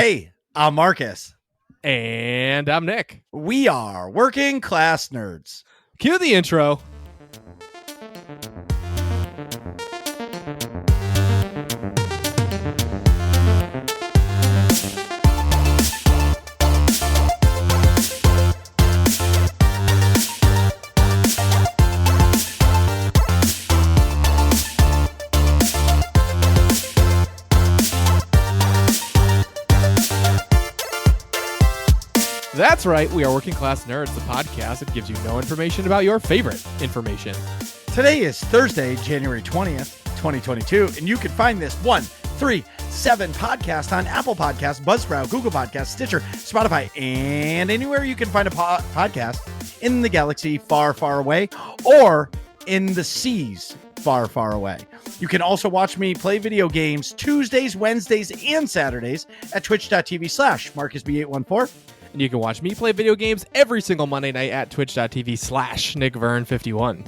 Hey, I'm Marcus. And I'm Nick. We are Working Class Nerds. Cue the intro. That's right, we are Working Class Nerds, the podcast that gives you no information about your favorite information. Today is Thursday, January 20th, 2022, and you can find this 137 podcast on Apple Podcasts, Buzzsprout, Google Podcasts, Stitcher, Spotify, and anywhere you can find a podcast in the galaxy far, far away or in the seas far, far away. You can also watch me play video games Tuesdays, Wednesdays, and Saturdays at twitch.tv/MarcusB814. And you can watch me play video games every single Monday night at twitch.tv/NickVern51.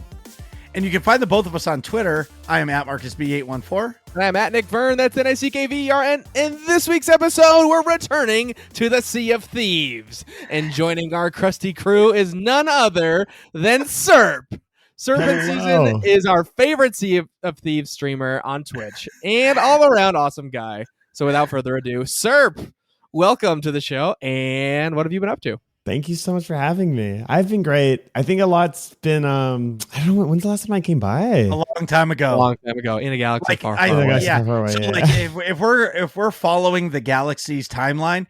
And you can find the both of us on Twitter. I am at MarcusB814. And I'm at Nick Vern, that's NickVern. In this week's episode, we're returning to the Sea of Thieves. And joining our crusty crew is none other than Serp. Serpentzn is our favorite Sea of Thieves streamer on Twitch and all-around awesome guy. So without further ado, Serp, welcome to the show. And what have you been up to? Thank you so much for having me. I've been great. I think a lot's been, I don't know, when's the last time I came by? A long time ago. In a galaxy far, far away. away. Yeah. Far away, So yeah. like if we're following the galaxy's timeline,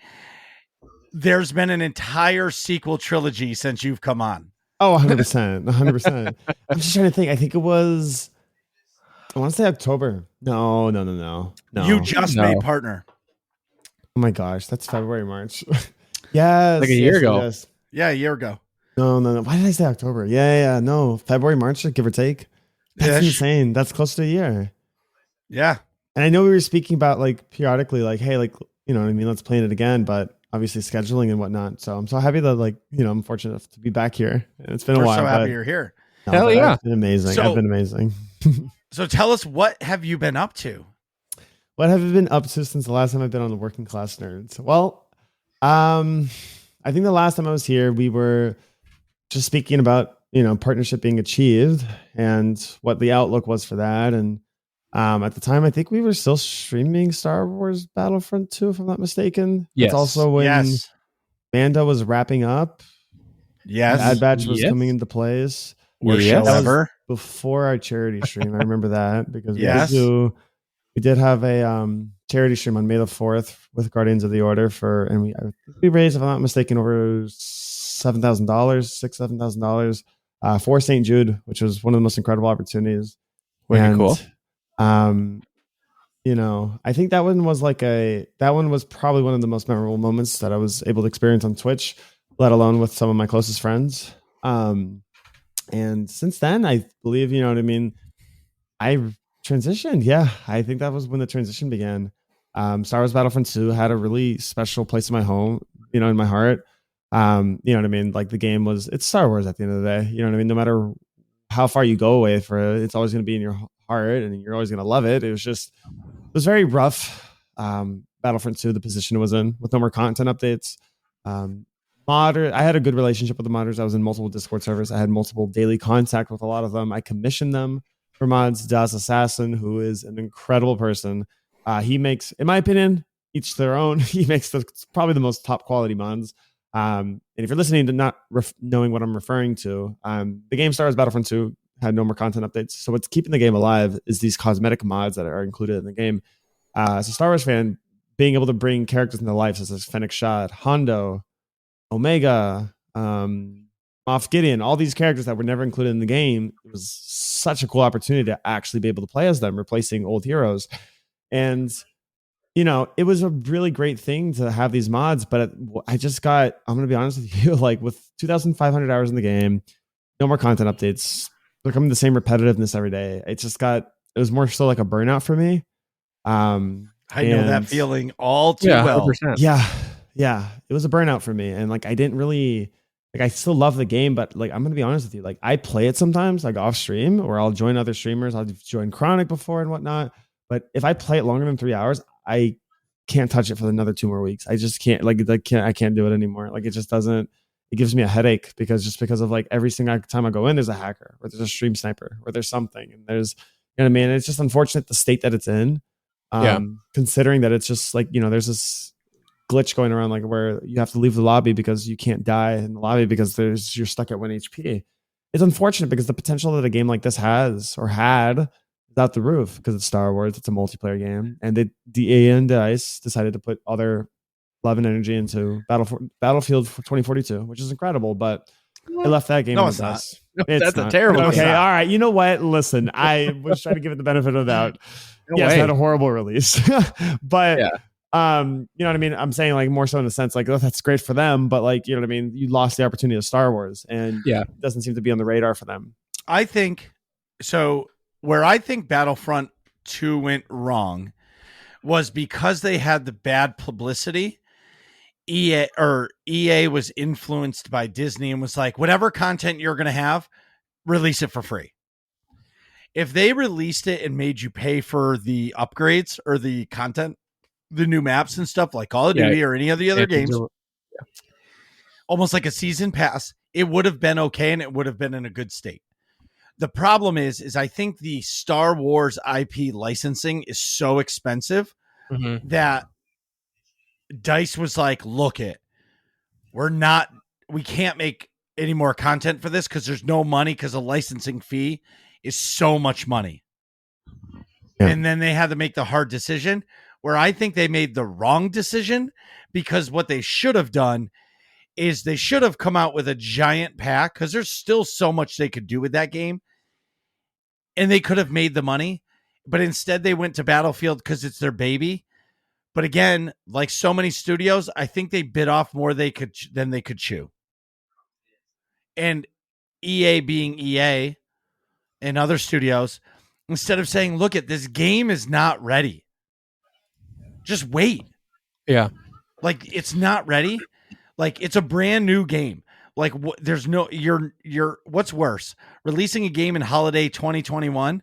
there's been an entire sequel trilogy since you've come on. Oh, 100%. 100%. I'm just trying to think. I think it was, I want to say October. No. You just made partner. Oh my gosh. That's February, March. Yes. Like a year ago. Yes. Yeah, a year ago. No. Why did I say October? Yeah. No. February, March, give or take. That's insane. That's close to a year. Yeah. And I know we were speaking about like periodically, like, hey, like, you know what I mean? Let's plan it again. But obviously scheduling and whatnot. So I'm so happy that, like, you know, I'm fortunate to be back here. And it's been a We're while. so happy you're here. Hell yeah. It's been amazing. I've been amazing. So tell us, what have you been up to? What have you been up to since the last time I've been on the Working Class Nerds? Well, I think the last time I was here, we were just speaking about, you know, partnership being achieved and what the outlook was for that. And at the time, I think we were still streaming Star Wars Battlefront 2, if I'm not mistaken. Yes. It's also when Manda was wrapping up. Yes. Bad Batch was coming into place. Worst Yes. show ever. Before our charity stream. I remember that because Yes. we did have a charity stream on May the 4th with Guardians of the Order and we raised, if I'm not mistaken, over $7,000, $7,000 for St. Jude, which was one of the most incredible opportunities. Very cool. You know, I think that one was probably one of the most memorable moments that I was able to experience on Twitch, let alone with some of my closest friends. And since then, I believe, you know what I mean, I transitioned. Yeah, I think that was when the transition began. Star Wars Battlefront 2 had a really special place in my home, you know, in my heart. You know what I mean? Like, the game it's Star Wars at the end of the day. You know what I mean? No matter how far you go away for it, it's always going to be in your heart and you're always going to love it. It was very rough. Battlefront 2, the position it was in with no more content updates. I had a good relationship with the modders. I was in multiple Discord servers. I had multiple daily contact with a lot of them. I commissioned them for mods. Das Assassin, who is an incredible person. He makes, in my opinion, each their own. He makes probably the most top quality mods. And if you're listening to not knowing what I'm referring to, the game Star Wars Battlefront 2 had no more content updates. So what's keeping the game alive is these cosmetic mods that are included in the game. As a Star Wars fan, being able to bring characters into life such as Fennec Shad, Hondo, Omega, Moff Gideon, all these characters that were never included in the game, it was such a cool opportunity to actually be able to play as them, replacing old heroes. And, you know, it was a really great thing to have these mods, but I'm going to be honest with you, like with 2,500 hours in the game, no more content updates, becoming the same repetitiveness every day. It was more so like a burnout for me. I know that feeling all too well. 100%. Yeah, it was a burnout for me. And like, I didn't really, like, I still love the game, but like, I'm going to be honest with you. Like, I play it sometimes, like off stream, or I'll join other streamers. I'll join Chronic before and whatnot. But if I play it longer than 3 hours, I can't touch it for another 2 more weeks. I just can't I can't do it anymore. Like it just doesn't. It gives me a headache because of like every single time I go in, there's a hacker or there's a stream sniper or there's something and there's, you know what I mean? It's just unfortunate the state that it's in. Considering that it's just like, there's this glitch going around like where you have to leave the lobby because you can't die in the lobby because you're stuck at 1 HP. It's unfortunate because the potential that a game like this has or had is out the roof because it's Star Wars. It's a multiplayer game, and DICE and DICE decided to put all their love and energy into Battlefield 2042, which is incredible. But I left that game. No, in it's the not. dust. No, It's that's not. a terrible Okay, game. all right. You know what? Listen, I was trying to give it the benefit of the doubt. Yes, it had a horrible release, but. Yeah. You know what I mean? I'm saying like more so in the sense like, oh, that's great for them, but like, you know what I mean? You lost the opportunity of Star Wars and it doesn't seem to be on the radar for them. I think so. Where I think Battlefront 2 went wrong was because they had the bad publicity. EA was influenced by Disney and was like, whatever content you're going to have, release it for free. If they released it and made you pay for the upgrades or the content, the new maps and stuff like Call of Duty or any of the other games, almost like a season pass, it would have been okay and it would have been in a good state. The problem is I think the Star Wars IP licensing is so expensive that DICE was like, look we can't make any more content for this because there's no money because a licensing fee is so much money. Yeah. And then they had to make the hard decision where I think they made the wrong decision because what they should have done is they should have come out with a giant pack because there's still so much they could do with that game. And they could have made the money, but instead they went to Battlefield because it's their baby. But again, like so many studios, I think they bit off more than they could chew. And EA being EA and other studios, instead of saying, look this game is not ready. Just wait. Yeah. Like it's not ready. Like it's a brand new game. Like there's no, what's worse, releasing a game in holiday 2021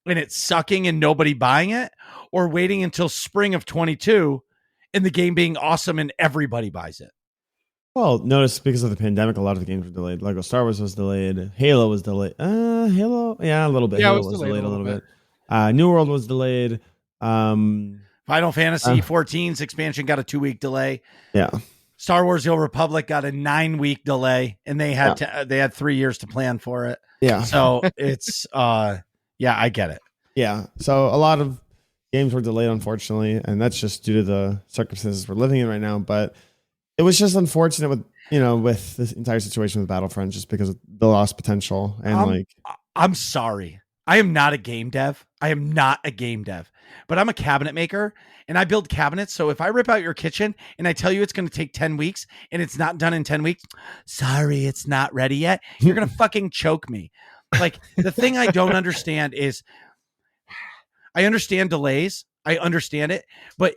and it's sucking and nobody buying it, or waiting until spring of 22 and the game being awesome and everybody buys it. Well, notice because of the pandemic, a lot of the games were delayed. Lego Star Wars was delayed. Halo was delayed. Halo, yeah, a little bit. Yeah, Halo was delayed a little bit. New World was delayed. Final Fantasy 14's expansion got a 2-week delay. Yeah. Star Wars: The Old Republic got a 9-week delay, and they had 3 years to plan for it. Yeah. So it's I get it. Yeah. So a lot of games were delayed, unfortunately, and that's just due to the circumstances we're living in right now. But it was just unfortunate with this entire situation with Battlefront, just because of the lost potential and I'm sorry. I am not a game dev. But I'm a cabinet maker and I build cabinets. So if I rip out your kitchen and I tell you it's going to take 10 weeks and it's not done in 10 weeks, sorry, it's not ready yet. You're going to fucking choke me. Like the thing I don't understand is I understand delays. I understand it, but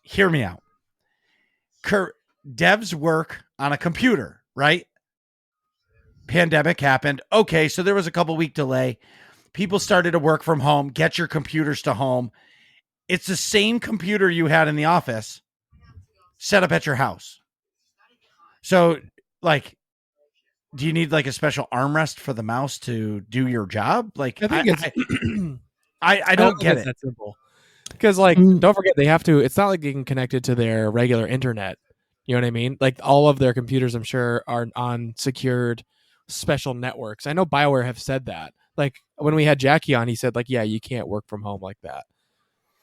hear me out. Devs work on a computer, right? Pandemic happened. Okay. So there was a couple week delay. People started to work from home, get your computers to home. It's the same computer you had in the office set up at your house. So like, do you need like a special armrest for the mouse to do your job? Like, I don't get it. That simple. Because like, don't forget, they have to, it's not like they can connect it to their regular internet. You know what I mean? Like all of their computers, I'm sure, are on secured special networks. I know BioWare have said that. Like when we had Jackie on, he said like, yeah, you can't work from home like that.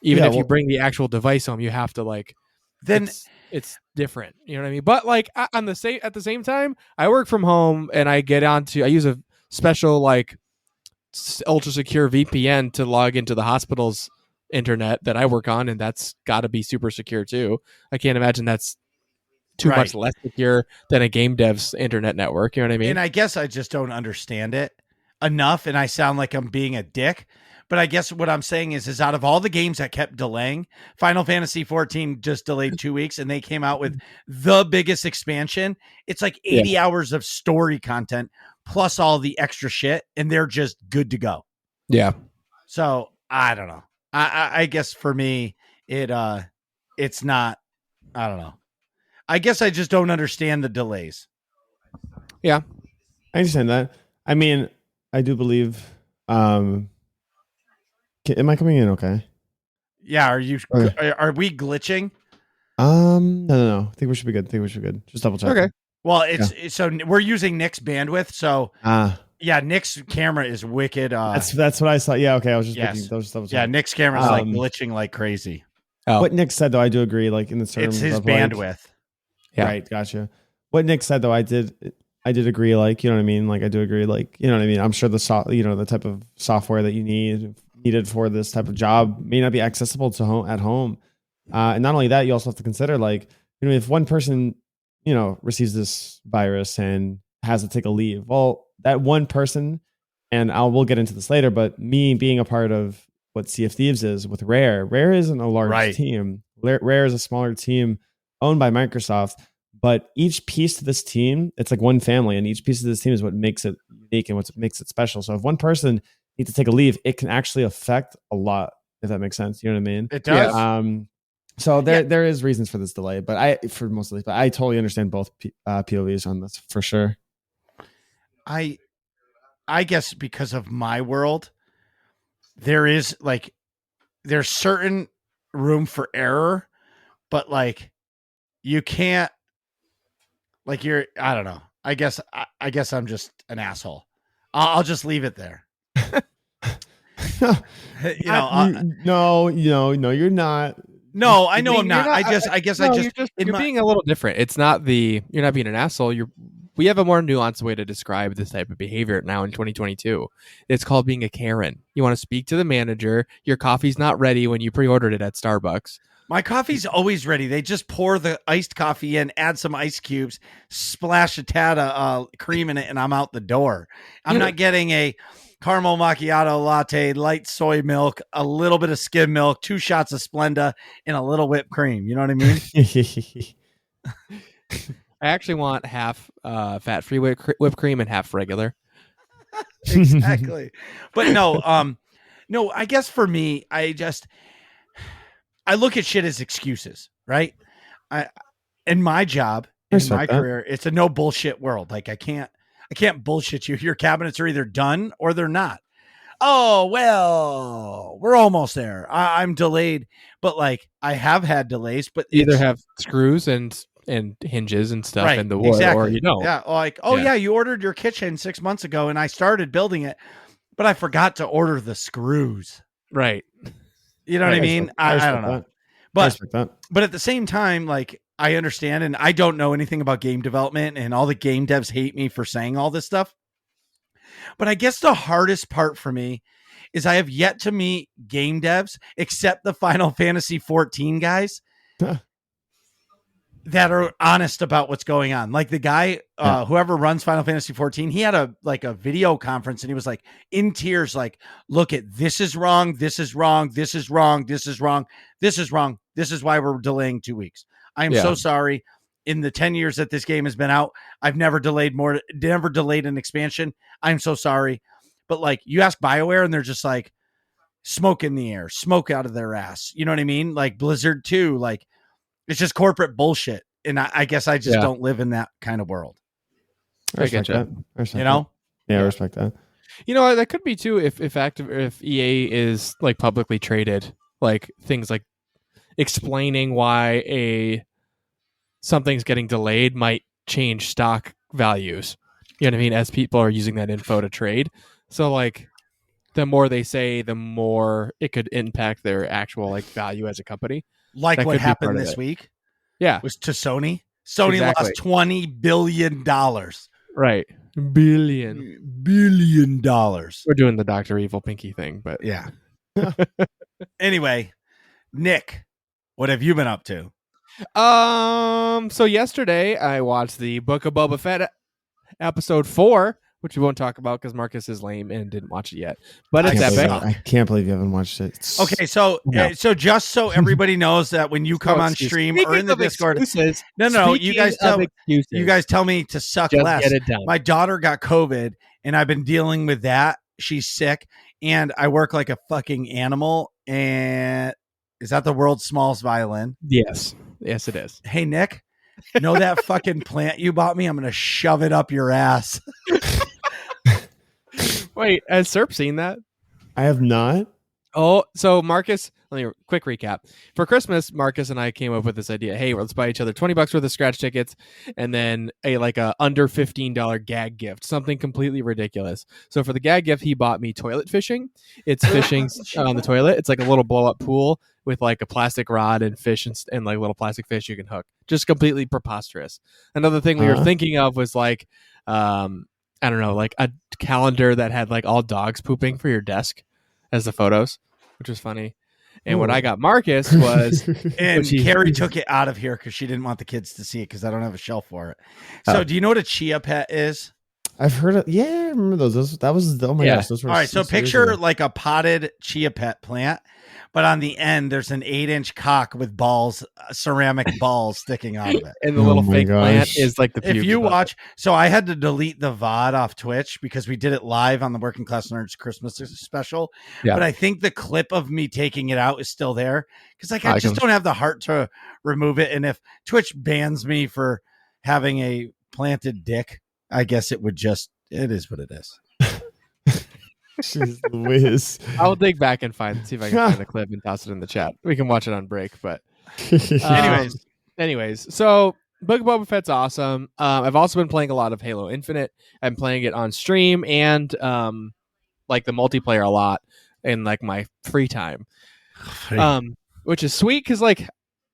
Even if you bring the actual device home, you have to like, then it's different. You know what I mean? But like at the same time, I work from home and I use a special like ultra secure VPN to log into the hospital's internet that I work on. And that's gotta be super secure too. I can't imagine that's too much less secure than a game dev's internet network. You know what I mean? And I guess I just don't understand it enough. And I sound like I'm being a dick, but I guess what I'm saying is out of all the games that kept delaying, Final Fantasy 14 just delayed 2 weeks and they came out with the biggest expansion. It's like 80 hours of story content plus all the extra shit. And they're just good to go. Yeah. So I don't know. I guess for me, it it's not. I don't know. I guess I just don't understand the delays. Yeah. I understand that. I mean, I do believe. Am I coming in okay? Yeah, are you? Okay. Are we glitching? No. I think we should be good. Just double check. Okay. Well, it's so we're using Nick's bandwidth. So yeah, Nick's camera is wicked. That's what I saw. Yeah, okay. I was just yes. looking. Double Yeah, check. Nick's camera is like glitching like crazy. Oh. What Nick said though, I do agree. Like in the terms It's his of like, bandwidth. Yeah. Right, gotcha. What Nick said though, I did agree. Like, you know what I mean? Like, I do agree. Like, you know what I mean? I'm sure the type of software that you needed for this type of job may not be accessible to home at home. And not only that, you also have to consider like, you know, if one person, you know, receives this virus and has to take a leave, well, that one person, and we'll get into this later, but me being a part of what Sea of Thieves is with Rare isn't a large team. Rare is a smaller team owned by Microsoft, but each piece of this team, it's like one family, and each piece of this team is what makes it unique and what makes it special. So if one person needs to take a leave, it can actually affect a lot, if that makes sense. You know what I mean? It does. Yeah. So there is reasons for this delay, but I totally understand both POVs on this for sure. I guess because of my world, there's certain room for error, but like you can't, like I don't know. I guess I'm just an asshole. I'll just leave it there. No, you're not. No, I know I'm not. You're being a little different. It's not you're not being an asshole. We have a more nuanced way to describe this type of behavior now in 2022. It's called being a Karen. You want to speak to the manager. Your coffee's not ready when you pre-ordered it at Starbucks. My coffee's always ready. They just pour the iced coffee in, add some ice cubes, splash a tad of cream in it, and I'm out the door. I'm not getting a caramel macchiato latte, light soy milk, a little bit of skim milk, 2 shots of Splenda, and a little whipped cream. You know what I mean? I actually want half fat-free whipped cream and half regular. Exactly. But no, I guess for me, I look at shit as excuses, right? In my job, in my career, it's a no bullshit world. Like I can't bullshit you. Your cabinets are either done or they're not. Oh, well, we're almost there. I'm delayed, but like I have had delays, but either have screws and hinges and stuff in the wood, exactly. or you don't. Yeah, like you ordered your kitchen 6 months ago, and I started building it, but I forgot to order the screws. Right. You know what I mean? I don't know, but at the same time, like I understand, and I don't know anything about game development, and all the game devs hate me for saying all this stuff. But I guess the hardest part for me is I have yet to meet game devs, except the Final Fantasy 14 guys, that are honest about what's going on. Like the guy, whoever runs Final Fantasy 14, he had a video conference, and he was like in tears, like, look at this is wrong. This is wrong. This is wrong. This is wrong. This is wrong. This is why we're delaying 2 weeks. I am so sorry. In the 10 years that this game has been out, I've never delayed an expansion. I'm so sorry. But like you ask BioWare and they're just like smoke in the air, smoke out of their ass. You know what I mean? Like Blizzard too. Like it's just corporate bullshit. And I guess I just don't live in that kind of world. I respect that. You know? Yeah, I respect that. You know, that could be too if EA is like publicly traded, like things like explaining why something's getting delayed might change stock values. You know what I mean? As people are using that info to trade. So like the more they say, the more it could impact their actual like value as a company. Like what happened this week. Yeah. Was to Sony. Sony lost $20 billion. Right. $1 billion. We're doing the Dr. Evil Pinky thing, but yeah. Anyway, Nick, what have you been up to? So yesterday I watched the Book of Boba Fett episode 4, which we won't talk about because Marcus is lame and didn't watch it yet. But it's epic. I can't believe you haven't watched it. Okay, so just so everybody knows that when you come on stream or in the Discord, you guys tell me to suck less. Get it done. My daughter got COVID, and I've been dealing with that. She's sick, and I work like a fucking animal, and Is that the world's smallest violin? Yes, it is. Hey, Nick, know that fucking plant you bought me? I'm going to shove it up your ass. Wait, has Serp seen that? I have not. Oh, so Marcus, let me quick recap. For Christmas, Marcus and I came up with this idea. Hey, let's buy each other $20 worth of scratch tickets and then a under $15 gag gift, something completely ridiculous. So for the gag gift, he bought me toilet fishing. It's fishing on the toilet. It's like a little blow up pool with like a plastic rod and fish and like little plastic fish you can hook. Just completely preposterous. Another thing we were thinking of was like, I don't know, like a calendar that had like all dogs pooping for your desk as the photos, which was funny. And what I got Marcus was... and Carrie took it out of here because she didn't want the kids to see it because I don't have a shelf for it. So do you know what a chia pet is? I've heard of... Yeah, I remember those. That was... Oh my gosh. Those were... All right, so picture like a potted chia pet plant, but on the end, there's an 8-inch cock with balls, ceramic balls sticking out of it. And the little fake plant is like the if you watch... So I had to delete the VOD off Twitch because we did it live on the Working Class Nerds Christmas special. Yeah. But I think the clip of me taking it out is still there because like I just don't have the heart to remove it. And if Twitch bans me for having a planted dick, I guess it would just... It is what it is. Jeez Louise. I'll dig back and see if I can find the clip and toss it in the chat. We can watch it on break, but anyways, so Book of Boba Fett's awesome. I've also been playing a lot of Halo Infinite. I'm playing it on stream and like the multiplayer a lot in like my free time, which is sweet because like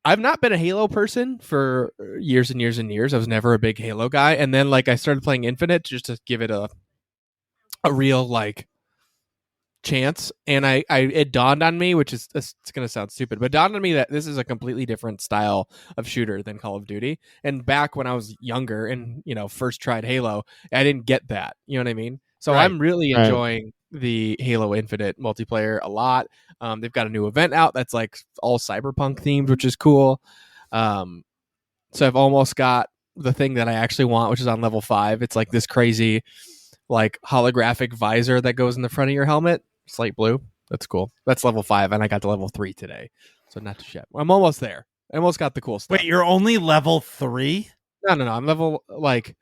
I've not been a Halo person for years and years and years. I was never a big Halo guy, and then like I started playing Infinite just to give it a real like chance, and I it dawned on me, which is it's gonna sound stupid, but it dawned on me that this is a completely different style of shooter than Call of Duty. And back when I was younger and first tried Halo, I didn't get that. You know what I mean? So I'm really enjoying the Halo Infinite multiplayer a lot. They've got a new event out that's like all cyberpunk themed, which is cool. So I've almost got the thing that I actually want, which is on level 5. It's like this crazy like holographic visor that goes in the front of your helmet. Slate blue. That's cool. That's level 5, and I got to level 3 today. So not to shit. I'm almost there. I almost got the cool stuff. Wait, you're only level 3? No. I'm level like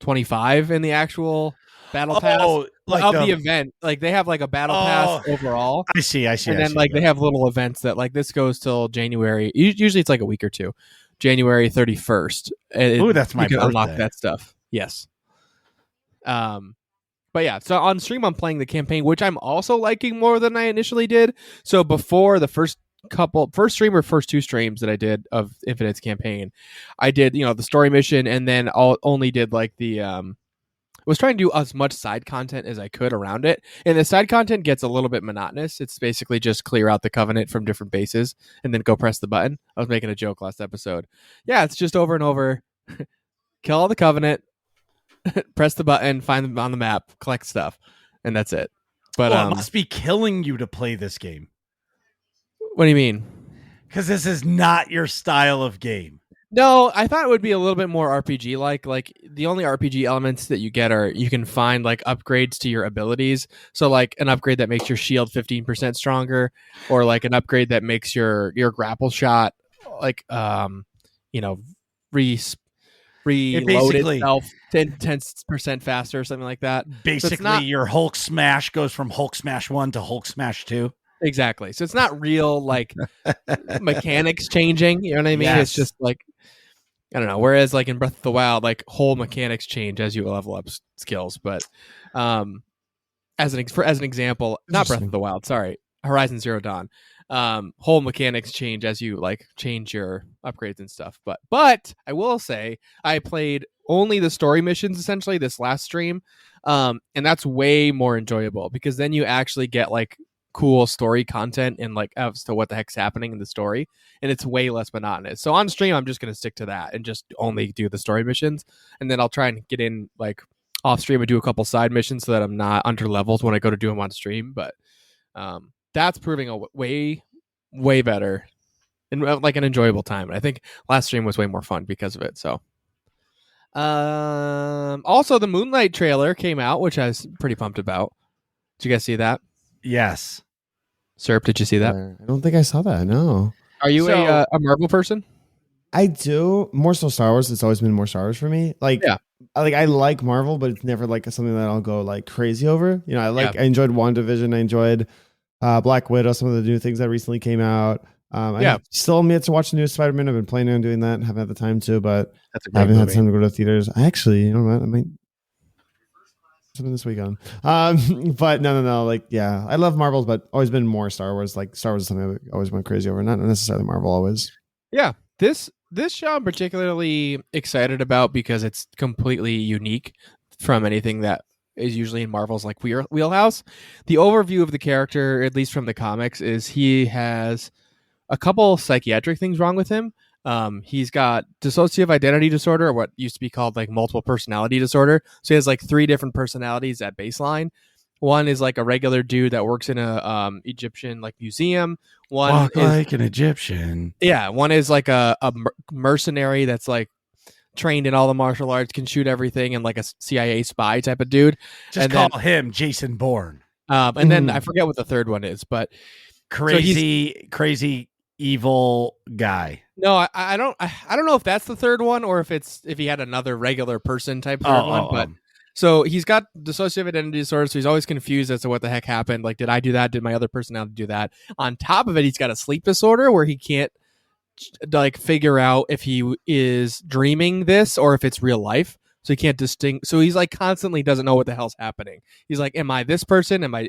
25 in the actual battle pass like of the event. Like they have like a battle pass overall. I see. And then like they have little events that like this goes till January. Usually it's like a week or two. January 31st. Ooh, that's my birthday. You can unlock that stuff. Yes. But yeah, so on stream I'm playing the campaign, which I'm also liking more than I initially did. So before the first two streams that I did of Infinite's campaign, I did the story mission, and then only did like the was trying to do as much side content as I could around it. And the side content gets a little bit monotonous. It's basically just clear out the Covenant from different bases and then go press the button. I was making a joke last episode. Yeah, it's just over and over. Kill all the Covenant. Press the button, find them on the map, collect stuff, and that's it. But it must be killing you to play this game. What do you mean? Because this is not your style of game. No, I thought it would be a little bit more RPG like. Like the only RPG elements that you get are you can find like upgrades to your abilities. So like an upgrade that makes your shield 15% stronger, or like an upgrade that makes your grapple shot like reload itself 10% faster or something like that. Basically, your Hulk Smash goes from Hulk Smash 1 to Hulk Smash 2. Exactly. So it's not real like mechanics changing. You know what I mean? Yes. It's just like, I don't know. Whereas like in Breath of the Wild, like whole mechanics change as you level up skills. But as an example, not Breath of the Wild, sorry, Horizon Zero Dawn. Whole mechanics change as you like change your upgrades and stuff. But I will say I played only the story missions essentially this last stream, and that's way more enjoyable because then you actually get like cool story content and like as to what the heck's happening in the story, and it's way less monotonous. So on stream I'm just going to stick to that and just only do the story missions, and then I'll try and get in like off stream and do a couple side missions so that I'm not under levels when I go to do them on stream. But that's proving a way better and like an enjoyable time. And I think last stream was way more fun because of it. So also the Moonlight trailer came out, which I was pretty pumped about. Did you guys see that? Yes. Serp, did you see that? I don't think I saw that. No, Are you So- a Marvel person? I do more so Star Wars. It's always been more Star Wars for me. Like, Yeah. I like Marvel, but it's never like something that I'll go like crazy over. You know, I enjoyed WandaVision. I enjoyed Black Widow. Some of the new things that recently came out. I still am yet to watch the new Spider-Man. I've been planning on doing that and haven't had the time to, but That's a I great haven't had movie. time to go to the theaters. I actually, you know what? I might something this weekend. But no. Like, yeah, I love Marvels, but always been more Star Wars. Like, Star Wars is something I always went crazy over. Not necessarily Marvel always. Yeah, this show I'm particularly excited about because it's completely unique from anything that is usually in Marvel's like wheelhouse. The overview of the character, at least from the comics, is he has a couple psychiatric things wrong with him. He's got dissociative identity disorder, or what used to be called like multiple personality disorder. So he has like 3 different personalities at baseline. One is like a regular dude that works in a Egyptian like museum. One Walk is like an Egyptian. one is like a mercenary that's like trained in all the martial arts, can shoot everything, and like a CIA spy type of dude. Just And call him Jason Bourne. And then I forget what the third one is, but Crazy evil guy. no, I don't know if that's the third one or if he had another regular person type third one, but. So he's got dissociative identity disorder, so he's always confused as to what the heck happened. Like, did I do that? Did my other personality do that? On top of it, he's got a sleep disorder where he can't like figure out if he is dreaming this or if it's real life. So he can't distinct. So he's like constantly doesn't know what the hell's happening. He's like, am I this person? Am I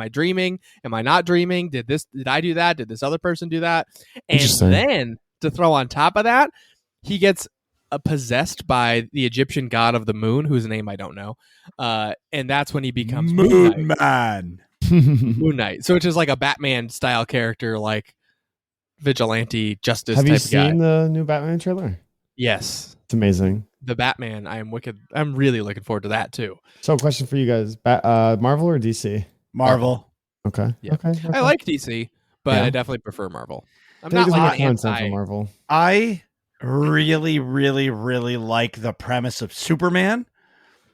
dreaming? Am I not dreaming? Did I do that? Did this other person do that? And then to throw on top of that, he gets possessed by the Egyptian god of the moon, whose name I don't know, and that's when he becomes Moon Man. Moon Knight. So it's just like a Batman style character, like vigilante justice. Have you type of guy. seen the new Batman trailer? Yes, it's amazing. The Batman. I'm really looking forward to that too. So, question for you guys: Marvel or DC? Marvel. Okay. Yeah. Okay. I like DC, but I definitely prefer Marvel. I'm There's not more like content for Marvel. I really, really, really like the premise of Superman.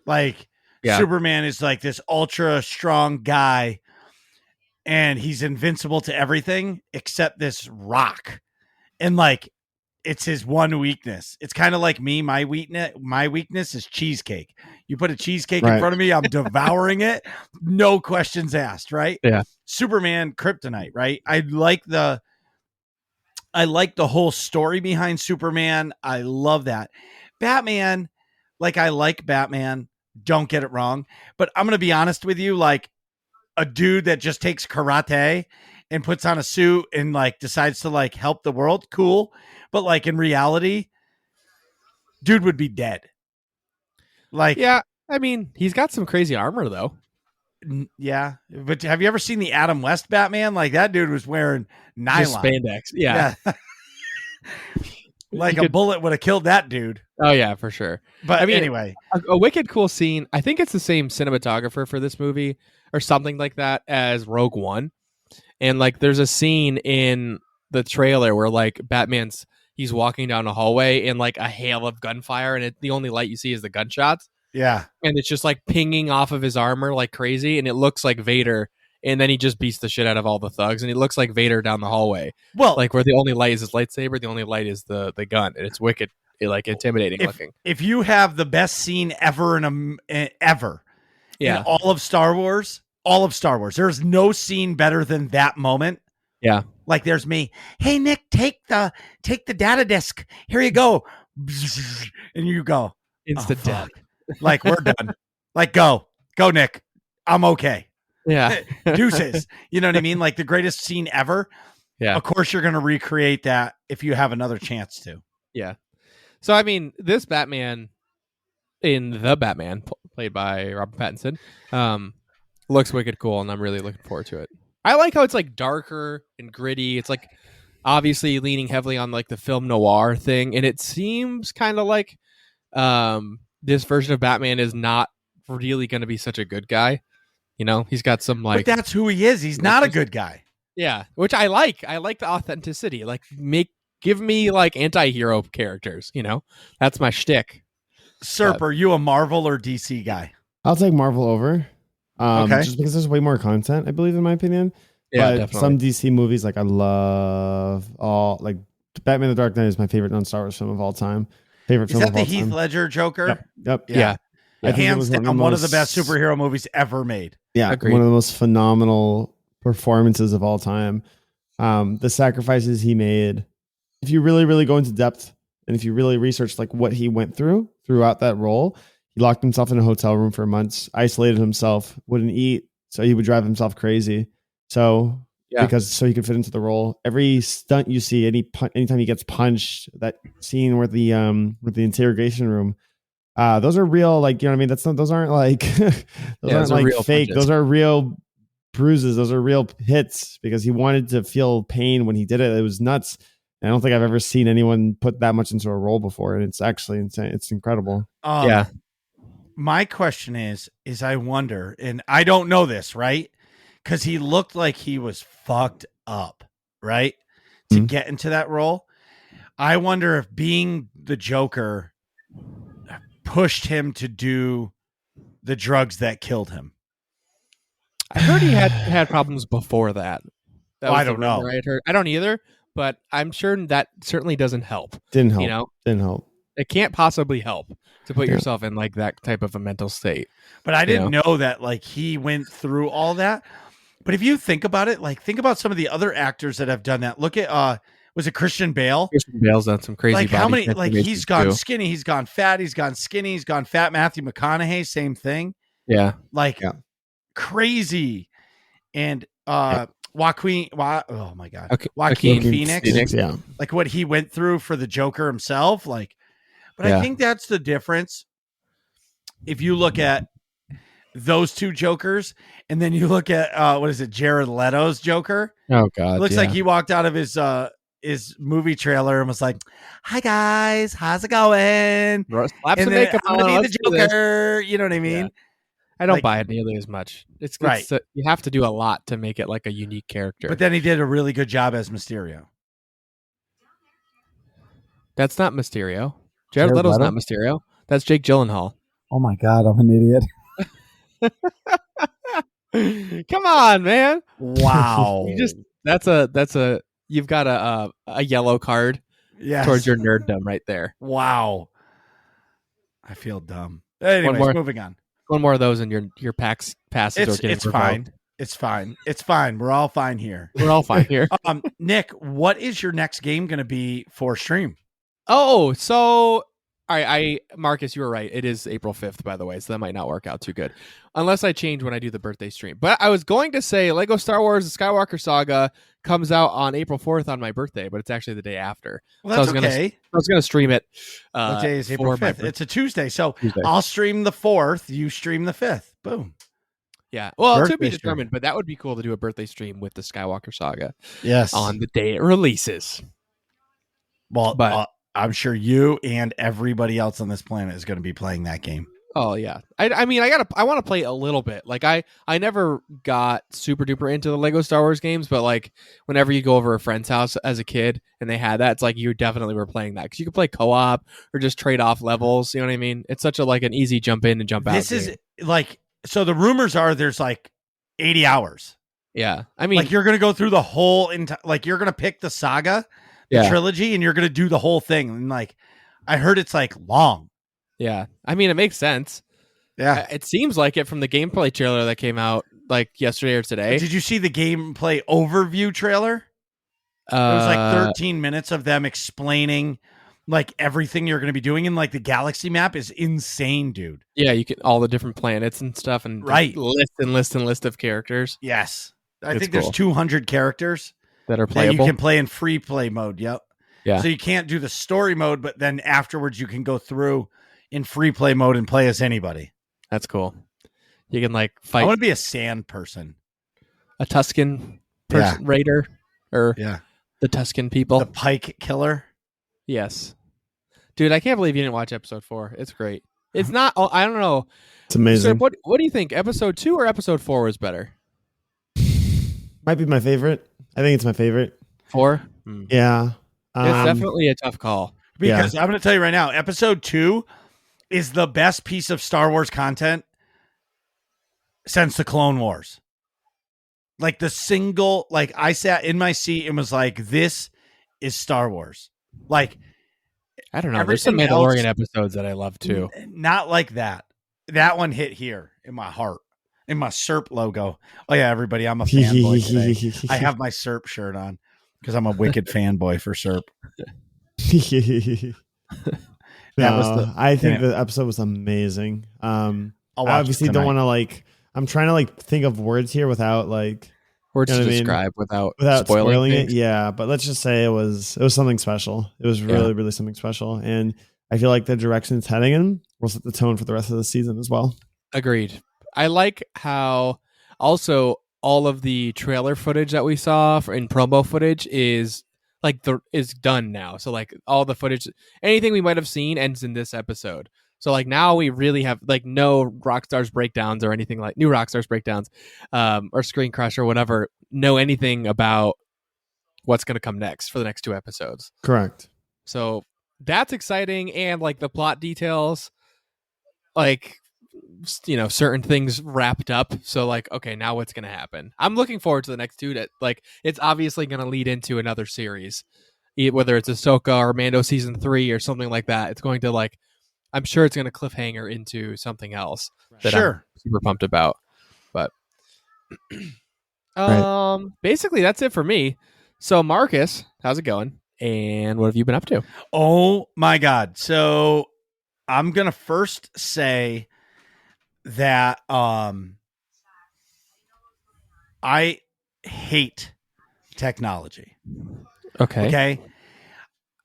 Like, Superman is like this ultra strong guy, and he's invincible to everything except this rock. And like, it's his one weakness. It's kind of like me. My weakness is cheesecake. You put a cheesecake in front of me, I'm devouring it. No questions asked, right? Yeah. Superman, kryptonite, right? I like the whole story behind Superman. I love that. Batman, like, I like Batman. Don't get it wrong. But I'm going to be honest with you, like, a dude that just takes karate and puts on a suit and like decides to like help the world, cool. But like in reality, dude would be dead. Like, yeah, I mean, he's got some crazy armor though. Yeah, but have you ever seen the Adam West Batman? Like, that dude was wearing nylon. Just spandex. Yeah. Like a bullet would have killed that dude. Oh yeah, for sure. But I mean, anyway, a wicked cool scene. I think it's the same cinematographer for this movie or something like that as Rogue One. And like, there's a scene in the trailer where like he's walking down a hallway and like a hail of gunfire, and the only light you see is the gunshots. Yeah. And it's just like pinging off of his armor like crazy, and it looks like Vader. And then he just beats the shit out of all the thugs, and he looks like Vader down the hallway. Well, like where the only light is his lightsaber, the only light is the gun, and it's wicked, like intimidating looking. If you have the best scene ever in all of Star Wars, there's no scene better than that moment. Yeah. Like, there's me. Hey Nick, take the data disk. Here you go. And you go. Instant death. Like, we're done. Like, go Nick. I'm okay. Yeah. Deuces. You know what I mean? Like, the greatest scene ever. Yeah. Of course you're going to recreate that if you have another chance to. Yeah. So, I mean, this Batman in The Batman, played by Robert Pattinson, looks wicked cool, and I'm really looking forward to it. I like how it's like darker and gritty. It's like obviously leaning heavily on like the film noir thing, and it seems kind of like this version of Batman is not really going to be such a good guy. You know, he's got some like... But that's who he is. He's not a good guy. Yeah, which I like. I like the authenticity. Like, give me like anti-hero characters, you know? That's my shtick. Serp, are you a Marvel or DC guy? I'll take Marvel over. Okay. Just because there's way more content, I believe, in my opinion. Yeah, but definitely. some DC movies, like I love all like Batman: The Dark Knight is my favorite non-Star Wars film of all time. Favorite Is film that of the all Heath time. Ledger Joker? Yep. Yeah. I think it Hands was down, one of the best superhero movies ever made. Yeah, Agreed. one of the most phenomenal performances of all time. The sacrifices he made. If you really, really go into depth, and if you really research like what he went through throughout that role, he locked himself in a hotel room for months, isolated himself, wouldn't eat, so he would drive himself crazy. So so he could fit into the role. Every stunt you see, anytime he gets punched, that scene with the interrogation room. Those are real, like, you know what I mean? Those aren't like those aren't like real fake. punches. Those are real bruises. Those are real hits because he wanted to feel pain when he did it. It was nuts. And I don't think I've ever seen anyone put that much into a role before. And it's actually insane. It's incredible. My question is I wonder, and I don't know this, right? Because he looked like he was fucked up, right? To get into that role. I wonder if being the Joker pushed him to do the drugs that killed him. I heard he had problems before that. I don't know. I heard. I don't either, but I'm sure that certainly doesn't help. Didn't help. You know, didn't help. It can't possibly help to put yourself in like that type of a mental state. But I didn't know that like he went through all that. But if you think about it, like think about some of the other actors that have done that. Look at was it Christian Bale? Christian Bale's done some crazy. Like how many? Like transformations he's gone too. skinny, he's gone fat, he's gone skinny, he's gone fat. Matthew McConaughey, same thing. Yeah, like crazy. And Joaquin, oh my god, Joaquin Phoenix, yeah, like what he went through for the Joker himself, like. But I think that's the difference. If you look at those two Jokers, and then you look at what is it, Jared Leto's Joker? Oh God, it looks like he walked out of his movie trailer and was like, "Hi guys, how's it going? Slap some makeup on. I'm gonna be the Joker." You know what I mean? Yeah. I don't buy it nearly as much. It's right. You have to do a lot to make it like a unique character. But then he did a really good job as Mysterio. That's not Mysterio. Jared Leto's not Mysterio. That's Jake Gyllenhaal. Oh my God, I'm an idiot. Come on, man. Wow. You've got a yellow card towards your nerddom right there. Wow. I feel dumb. Anyways, moving on. One more of those and your passes are getting It's revoked. fine. It's fine. It's fine. We're all fine here. We're all fine here. Nick, what is your next game going to be for stream? Oh, so Marcus, you were right. It is April 5th, by the way, so that might not work out too good. Unless I change when I do the birthday stream. But I was going to say Lego Star Wars The Skywalker Saga comes out on April 4th on my birthday, but it's actually the day after. Well, that's I was going to stream it. What day is April 5th? It's a Tuesday. So Tuesday. I'll stream the 4th. You stream the 5th. Boom. Yeah. Well, birthday to be determined, stream. But that would be cool to do a birthday stream with the Skywalker Saga. Yes. On the day it releases. Well, but I'm sure you and everybody else on this planet is going to be playing that game. Oh yeah. I mean, I want to play a little bit. Like I never got super duper into the Lego Star Wars games, but like whenever you go over a friend's house as a kid and they had that, it's like you definitely were playing that because you could play co-op or just trade off levels. You know what I mean? It's such an easy jump in and jump out. This is like, so the rumors are there's like 80 hours. Yeah. I mean, like you're going to go through the whole like you're going to pick the saga, the trilogy, and you're going to do the whole thing. And like, I heard it's like long. Yeah. I mean, it makes sense. Yeah. It seems like it from the gameplay trailer that came out like yesterday or today. Did you see the gameplay overview trailer? It was like 13 minutes of them explaining like everything you're going to be doing. And like the galaxy map is insane, dude. Yeah. You can all the different planets and stuff and list of characters. Yes. I think there's 200 characters that are playable. That you can play in free play mode. Yep. Yeah. So you can't do the story mode, but then afterwards you can go through in free play mode and play as anybody. That's cool. You can like fight. I want to be a sand person, a Tuscan raider, or the Tuscan people, the Pike killer. Yes, dude, I can't believe you didn't watch episode 4. It's great. It's not. I don't know. It's amazing. So what do you think? Episode 2 or episode 4 was better? Might be my favorite. I think it's my favorite. 4. Yeah, it's definitely a tough call because I'm going to tell you right now, episode 2 is the best piece of Star Wars content since the Clone Wars. Like the single, like I sat in my seat and was like, this is Star Wars. Like, I don't know. There's some everything Mandalorian else, episodes that I love too. not like that. That one hit here in my heart, in my Serp logo. Oh yeah, everybody, I'm a fanboy today. I have my Serp shirt on because I'm a wicked fanboy for Serp. I think the episode was amazing. I obviously don't want to like. I'm trying to like think of words here without like words to describe without spoiling things. it. Yeah, but let's just say it was something special. It was really something special, and I feel like the direction it's heading in will set the tone for the rest of the season as well. Agreed. I like how also all of the trailer footage that we saw in promo footage is like is done now. So like all the footage, anything we might have seen ends in this episode. So like now we really have like no Rockstar's breakdowns or anything like new Rockstar's breakdowns, or Screen Crush or whatever. Know anything about what's going to come next for the next 2 episodes. Correct. So that's exciting, and like the plot details, like certain things wrapped up. So like, okay, now what's going to happen? I'm looking forward to the next 2. That like it's obviously going to lead into another series, whether it's Ahsoka or Mando season 3 or something like that. It's going to like. I'm sure it's going to cliffhanger into something else that I'm super pumped about. But basically that's it for me. So Marcus, how's it going? And what have you been up to? Oh my God. So I'm going to first say that I hate technology. Okay.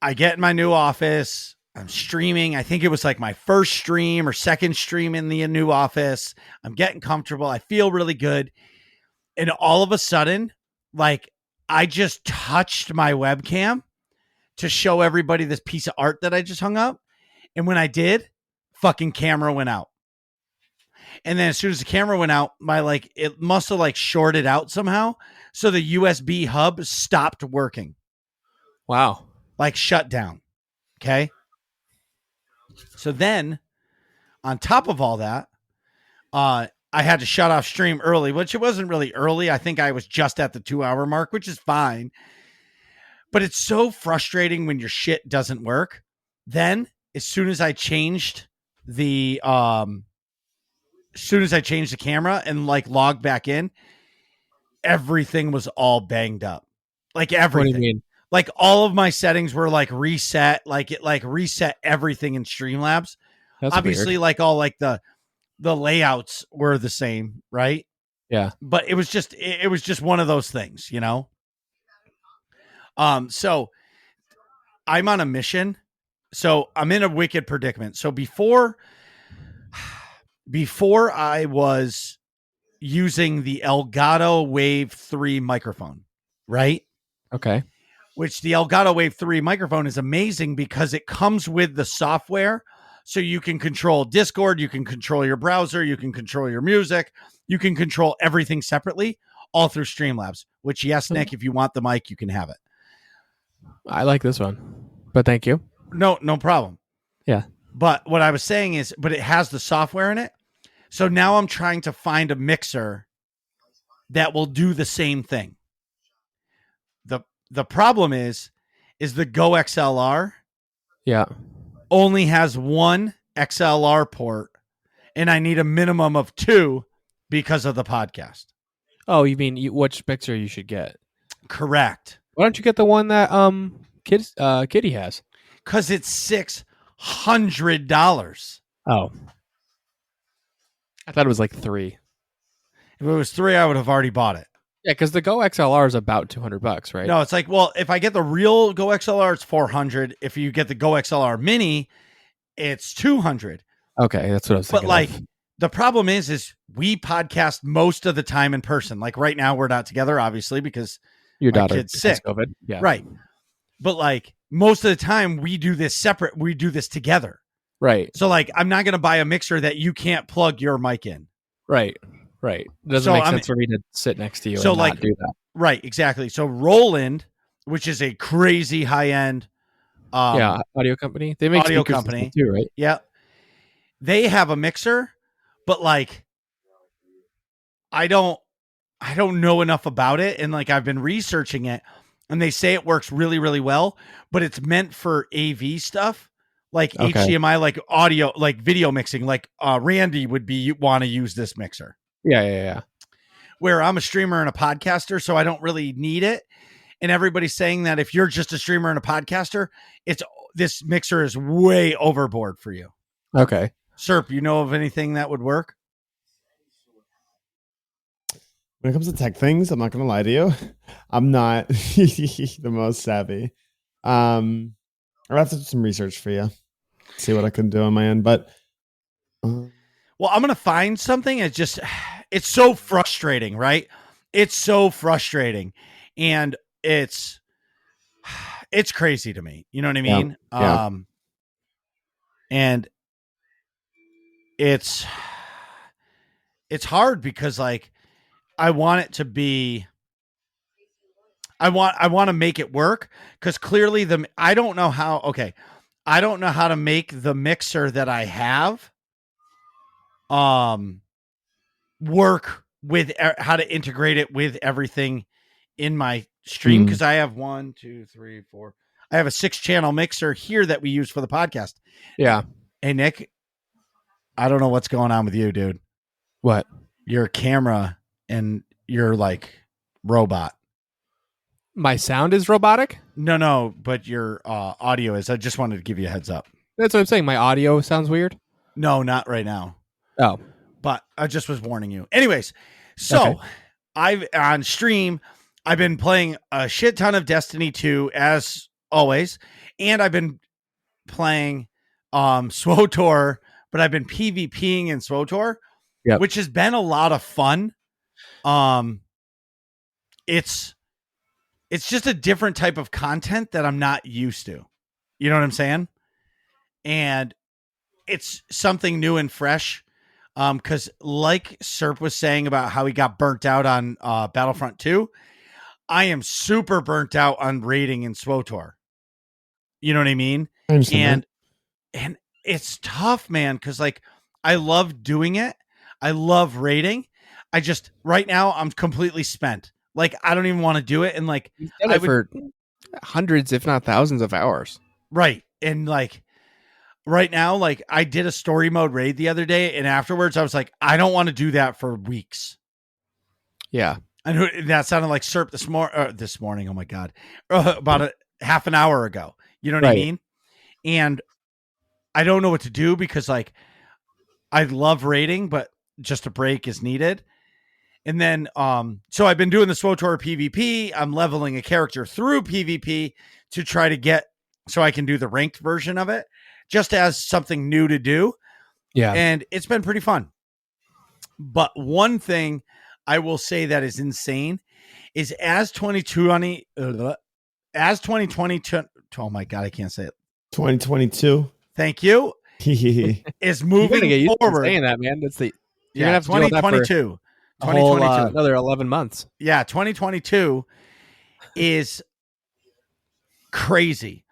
I get in my new office. I'm streaming. I think it was like my first stream or second stream in the new office. I'm getting comfortable. I feel really good. And all of a sudden, like I just touched my webcam to show everybody this piece of art that I just hung up. And when I did, fucking camera went out. And then as soon as the camera went out, it must have like shorted out somehow. So the USB hub stopped working. Wow. Like shut down. Okay. So then, on top of all that, I had to shut off stream early, which it wasn't really early. I think I was just at the 2-hour mark, which is fine. But it's so frustrating when your shit doesn't work. Then, as soon as I changed the camera and like logged back in, everything was all banged up. Like everything. What do you mean? Like all of my settings were like reset, like it like reset everything in Streamlabs. That's obviously weird. Like all like the layouts were the same, right? Yeah. But it was just one of those things, So I'm on a mission. So I'm in a wicked predicament. So before I was using the Elgato Wave 3 microphone, right? Okay. Which the Elgato Wave 3 microphone is amazing because it comes with the software. So you can control Discord, you can control your browser, you can control your music, you can control everything separately, all through Streamlabs, which, yes, Nick, if you want the mic, you can have it. I like this one, but thank you. No problem. Yeah. But what I was saying is, but it has the software in it. So now I'm trying to find a mixer that will do the same thing. The problem is the Go XLR only has one XLR port, and I need a minimum of 2 because of the podcast. Oh, you mean which mixer you should get? Correct. Why don't you get the one that Kitty has? Because it's $600. Oh. I thought it was like 3. If it was 3, I would have already bought it. Yeah, because the Go XLR is about $200, right? No, it's like, well, if I get the real Go XLR, it's $400. If you get the Go XLR Mini, it's $200. Okay, that's what I was thinking. But like, the problem is we podcast most of the time in person. Like right now, we're not together, obviously, because your daughter kid's sick. COVID. Yeah, right. But like most of the time, we do this separate. We do this together. Right. So like, I'm not going to buy a mixer that you can't plug your mic in. Right. It doesn't make sense for me to sit next to you and not do that. Right, exactly. So Roland, which is a crazy high-end audio company. They make audio speakers company too, right? Yeah. They have a mixer, but like I don't I don't know enough about it, and like I've been researching it, and they say it works really, really well, but it's meant for AV stuff, like Okay. HDMI, like audio, like video mixing. Like Randy would be want to use this mixer. Yeah. Where I'm a streamer and a podcaster, so I don't really need it. And everybody's saying that if you're just a streamer and a podcaster, this mixer is way overboard for you. Okay. Serp, you know of anything that would work? When it comes to tech things, I'm not going to lie to you. I'm not the most savvy. I'll have to do some research for you, see what I can do on my end. But well, I'm going to find something. It's so frustrating, right? It's so frustrating. And it's crazy to me. You know what I mean? Yeah. And it's hard because like I want it to be, I want to make it work because clearly I don't know how to make the mixer that I have work with how to integrate it with everything in my stream, because I have 1, 2, 3, 4. I have a 6-channel mixer here that we use for the podcast. Yeah. Hey Nick, I don't know what's going on with you, dude. What? Your camera and your like robot. My sound is robotic? No, but your audio is. I just wanted to give you a heads up. That's what I'm saying. My audio sounds weird. No, not right now. Oh. But I just was warning you. Anyways, so on stream, I've been playing a shit ton of Destiny 2 as always, and I've been playing SWOTOR, but I've been PvPing in SWOTOR, which has been a lot of fun. It's just a different type of content that I'm not used to. You know what I'm saying? And it's something new and fresh. Because like Serp was saying about how he got burnt out on Battlefront 2, I am super burnt out on raiding in SWOTOR. You know what I mean? And it's tough, man, because like I love doing it. I love raiding. I just right now I'm completely spent. Like I don't even want to do it. And like I would for hundreds, if not thousands of hours. Right. And like right now, like I did a story mode raid the other day, and afterwards I was like, I don't want to do that for weeks. Yeah. And that sounded like Serp this morning. Oh my God. About a half an hour ago. You know what I mean? And I don't know what to do because like I love raiding, but just a break is needed. And then, so I've been doing the SWOTOR PvP. I'm leveling a character through PvP to try to get, so I can do the ranked version of it, just as something new to do. Yeah. And it's been pretty fun. But one thing I will say that is insane is as 2020, oh my God, I can't say it. 2022. Thank you. Is moving forward. Saying that, man. That's the, you're gonna have 2022. 2022. Another 11 months. Yeah, 2022 is crazy.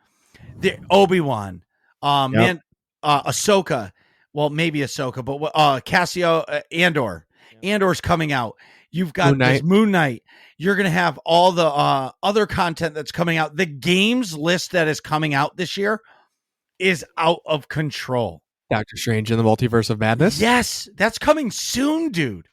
The Obi-Wan, Ahsoka, well, maybe Ahsoka, but Cassio, Andor. Andor's coming out. You've got this Moon Knight. You're going to have all the other content that's coming out. The games list that is coming out this year is out of control. Doctor Strange in the Multiverse of Madness? Yes, that's coming soon, dude.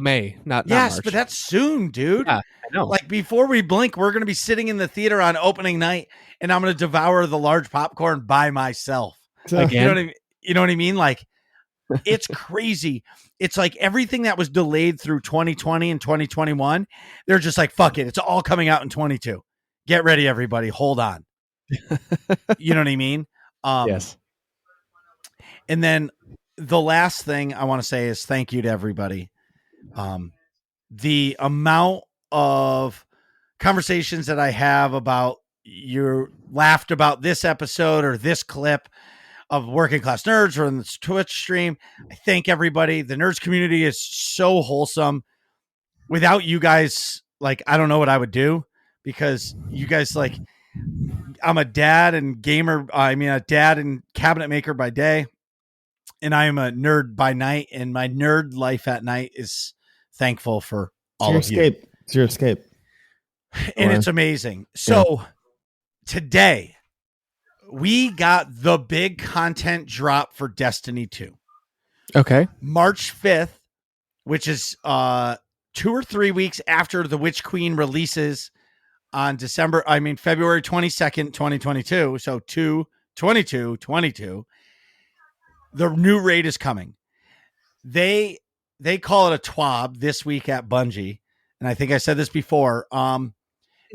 May, not yes, March. But that's soon, dude. Yeah, I know. Like before we blink, we're going to be sitting in the theater on opening night, and I'm going to devour the large popcorn by myself. Again? You know what I mean? Like it's crazy. It's like everything that was delayed through 2020 and 2021, they're just like, fuck it. It's all coming out in 22. Get ready, everybody. Hold on. You know what I mean? Yes. And then the last thing I want to say is thank you to everybody. The amount of conversations that I have about you laughed about this episode or this clip of Working Class Nerds or in this Twitch stream. I thank everybody. The nerds community is so wholesome. Without you guys, like, I don't know what I would do because you guys, like, I'm a dad and gamer. I mean, a dad and cabinet maker by day, and I am a nerd by night, and my nerd life at night is thankful for all of you. It's your escape. And it's amazing. So today we got the big content drop for Destiny 2. Okay. March 5th, which is 2 or 3 weeks after the Witch Queen releases on February 22nd, 2022. So 2/22/22. The new raid is coming. They call it a TWAB this week at Bungie. And I think I said this before. You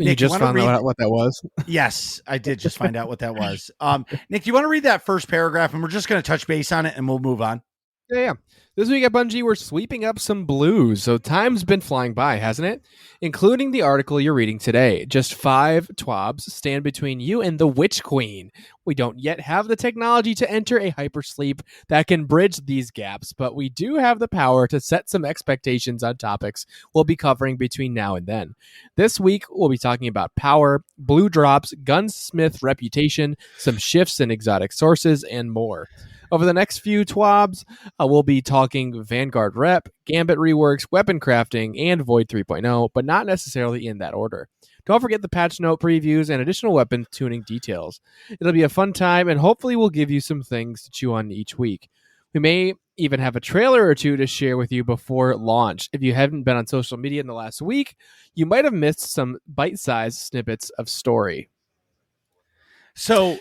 Nick, just found out what that was? Yes, I did just find out what that was. Nick, you want to read that first paragraph, and we're just going to touch base on it, and we'll move on. Yeah. This week at Bungie, we're sweeping up some blues, so time's been flying by, hasn't it? Including the article you're reading today. Just 5 TWABs stand between you and the Witch Queen. We don't yet have the technology to enter a hypersleep that can bridge these gaps, but we do have the power to set some expectations on topics we'll be covering between now and then. This week, we'll be talking about power, blue drops, gunsmith reputation, some shifts in exotic sources, and more. Over the next few TWABs, we'll be talking Vanguard Rep, Gambit reworks, weapon crafting, and Void 3.0, but not necessarily in that order. Don't forget the patch note previews and additional weapon tuning details. It'll be a fun time, and hopefully we'll give you some things to chew on each week. We may even have a trailer or two to share with you before launch. If you haven't been on social media in the last week, you might have missed some bite-sized snippets of story. So,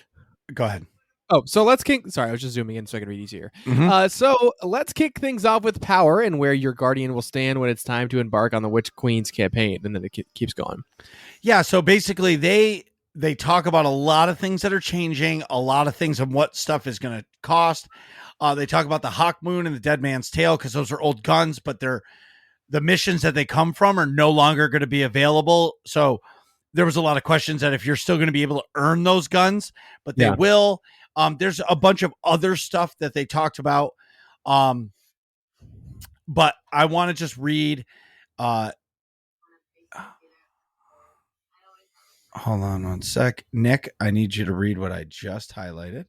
go ahead. Oh, so let's kick. Sorry, I was just zooming in so I could read easier. Mm-hmm. So let's kick things off with power and where your guardian will stand when it's time to embark on the Witch Queen's campaign. And then it keeps going. Yeah. So basically, they talk about a lot of things that are changing, a lot of things and what stuff is going to cost. They talk about the Hawk Moon and the Dead Man's Tail because those are old guns, but the missions that they come from are no longer going to be available. So there was a lot of questions that if you're still going to be able to earn those guns, but they will. There's a bunch of other stuff that they talked about. But I want to just read, hold on one sec. Nick, I need you to read what I just highlighted.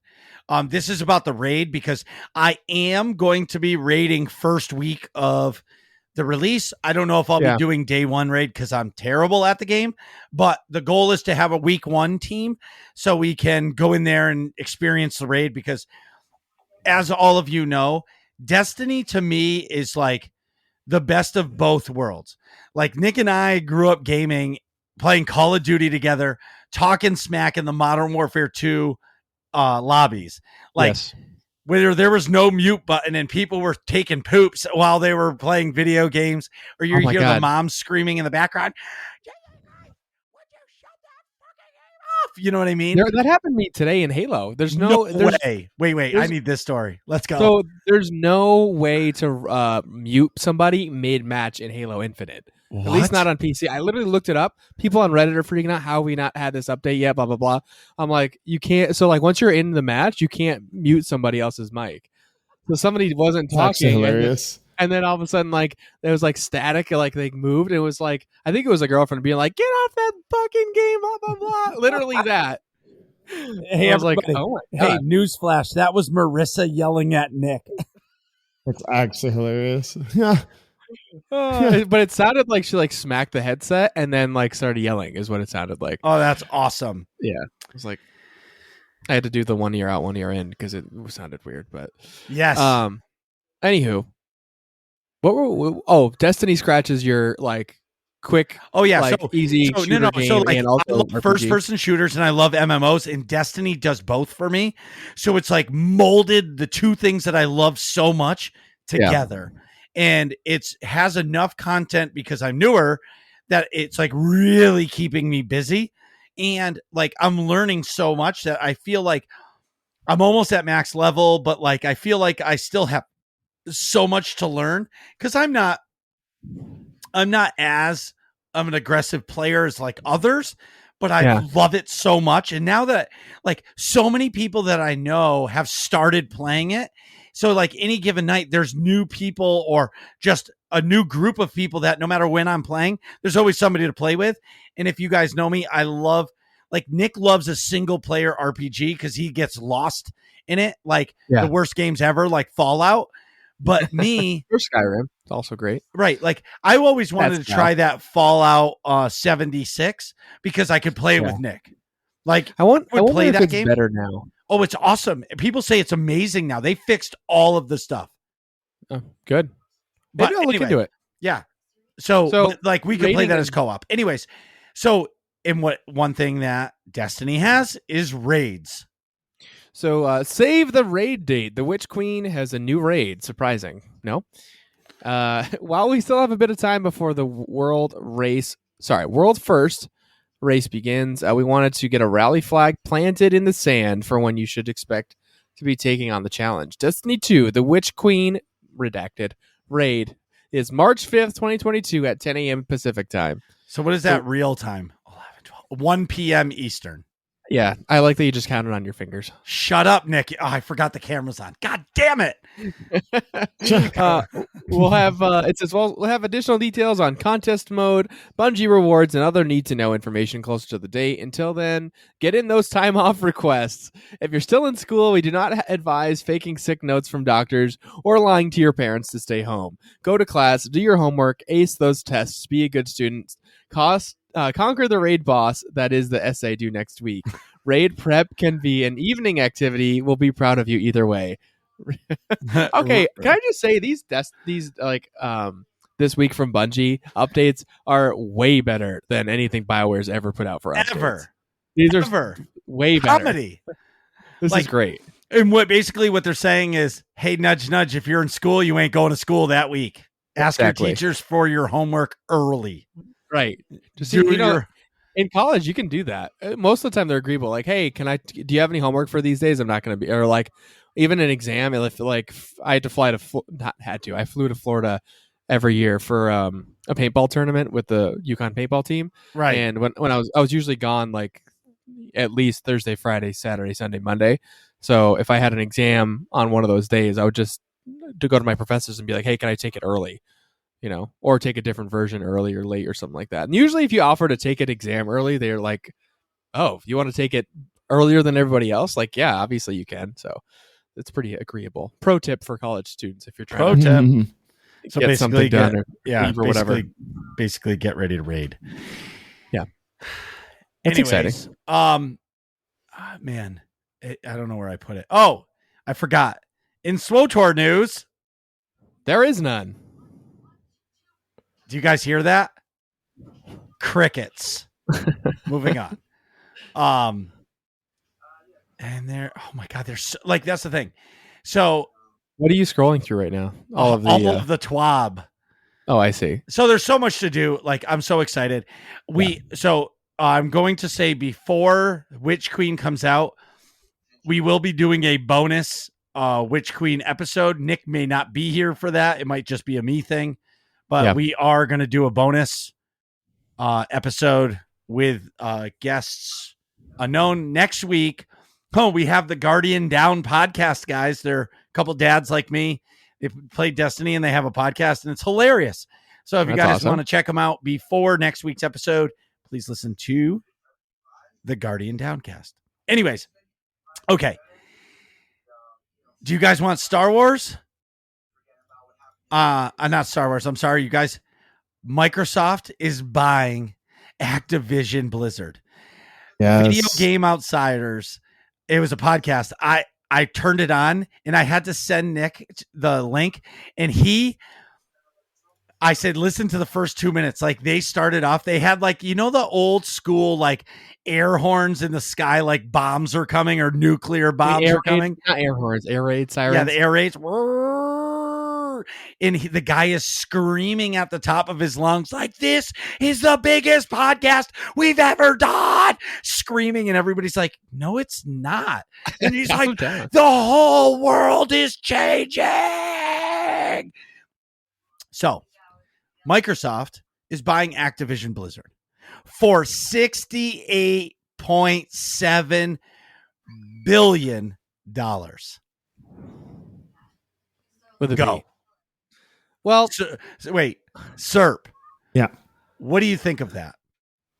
This is about the raid because I am going to be raiding first week of the release. I don't know if I'll be doing day one raid because I'm terrible at the game, but the goal is to have a week one team so we can go in there and experience the raid because as all of you know, Destiny to me is like the best of both worlds. Like Nick and I grew up gaming, playing Call of Duty together, talking smack in the Modern Warfare 2 lobbies. Like, where there was no mute button and people were taking poops while they were playing video games, or you hear the mom screaming in the background, would you shut that fucking game off? You know what I mean? That happened to me today in Halo. There's no way. Wait. I need this story. Let's go. So there's no way to mute somebody mid-match in Halo Infinite. What? At least not on PC. I literally looked it up. People on Reddit are freaking out. How we not had this update yet? Blah, blah, blah. I'm like, you can't. So like once you're in the match, you can't mute somebody else's mic. So somebody wasn't talking. Hilarious. And then all of a sudden, like, there was like static, like they moved. It was like, I think it was a girlfriend being like, get off that fucking game, blah, blah, blah. Literally that. Hey, I was like, everybody. oh my God. Hey, newsflash. That was Marissa yelling at Nick. It's actually hilarious. But it sounded like she like smacked the headset and then like started yelling is what it sounded like. Oh, that's awesome. Yeah. It was like, I had to do the 1 year out, 1 year in because it sounded weird, but yes. Anywho, Destiny scratches your like quick. Oh yeah, like, so easy. So shooter game so like and also I love RPG. first-person shooters and I love MMOs, and Destiny does both for me. So it's like molded the two things that I love so much together, and it's has enough content because I'm newer that it's like really keeping me busy, and like I'm learning so much that I feel like I'm almost at max level, but like I feel like I still have so much to learn because I'm not as I'm an aggressive player as like others, but I love it so much. And now that like so many people that I know have started playing it, so like any given night, there's new people or just a new group of people that no matter when I'm playing, there's always somebody to play with. And if you guys know me, I love, like Nick loves a single player RPG because he gets lost in it. Like the worst games ever, like Fallout. But me, Or Skyrim. It's also great. right? Like I always wanted That's to try that Fallout 76 because I could play Yeah. with Nick. Like I would wonder play if that it's game. better now. Oh, it's awesome. People say it's amazing now. They fixed all of the stuff. Oh, good. But Maybe I'll look anyway, into it. Yeah. So So, like we can play rating that is- as co-op. Anyways, so and what one thing that Destiny has is raids. So save the raid date. The Witch Queen has a new raid. Surprising. No? While we still have a bit of time before the world first race begins, we wanted to get a rally flag planted in the sand for when you should expect to be taking on the challenge. Destiny 2, the Witch Queen redacted raid is March 5th, 2022 at 10 a.m. Pacific time. So what is that real time? 11, 12, 1 p.m. Eastern. Yeah, I like that you just counted on your fingers. Shut up, Nick. Oh, I forgot the camera's on. God damn it. We'll have it says we'll have additional details on contest mode, Bungie rewards, and other need to know information closer to the date. Until then, get in those time off requests. If you're still in school, we do not advise faking sick notes from doctors or lying to your parents to stay home. Go to class, do your homework, ace those tests, be a good student. Conquer the raid boss, that is the essay due next week. Raid prep can be an evening activity. We'll be proud of you either way. Okay, can I just say these like this week from Bungie updates are way better than anything BioWare's ever put out for updates. Ever. These are Ever. way better. Comedy. This Like- is great. And what they're saying is, hey, nudge, nudge, if you're in school, you ain't going to school that week. Ask Exactly. your teachers for your homework early. Right. Just Do you know, your- in college you can do that. Most of the time they're agreeable. Like, hey, do you have any homework for these days? I'm not going to be, or like even an exam. If like I had to fly to I flew to Florida every year for a paintball tournament with the Yukon paintball team. Right. And when I was usually gone like at least Thursday, Friday, Saturday, Sunday, Monday. So if I had an exam on one of those days, I would just go to my professors and be like, hey, can I take it early? You know, or take a different version early or late or something like that. And usually if you offer to take an exam early, they're like, oh, you want to take it earlier than everybody else? Like, yeah, obviously you can. So it's pretty agreeable. Pro tip for college students if you're trying to So get basically something done or yeah, leave or whatever. Basically get ready to raid. Yeah. That's exciting. Man, I don't know where I put it. Oh, I forgot. In SWTOR news, There is none. do you guys hear that? Crickets. Moving on. And there, oh my God, there's so, like, that's the thing. So What are you scrolling through right now? All of the TWAB. Oh, I see. So there's so much to do. Like, I'm so excited. So I'm going to say before Witch Queen comes out, we will be doing a bonus Witch Queen episode. Nick may not be here for that. It might just be a me thing, but we are going to do a bonus episode with guests unknown next week. Oh, we have the Guardian Down podcast, guys. They're a couple dads like me. They play Destiny and they have a podcast and it's hilarious. So if you That's guys awesome. want to check them out before next week's episode, please listen to the Guardian Downcast. Anyways, okay. Do you guys want Star Wars? Not Star Wars. I'm sorry, you guys. Microsoft is buying Activision Blizzard. Yes. Video Game Outsiders. It was a podcast. I turned it on and I had to send Nick the link and I said, listen to the first 2 minutes. Like they started off, they had like, you know, the old school, like air horns in the sky, like bombs are coming or nuclear bombs are coming. Not air horns, air raid sirens. Yeah, the air raids. And the guy is screaming at the top of his lungs, like, this is the biggest podcast we've ever done. Screaming. And everybody's like, no, it's not. And he's like, down. the whole world is changing. So Microsoft is buying Activision Blizzard for $68.7 billion. With a Go. B. Well, So wait, Serp. Yeah. What do you think of that?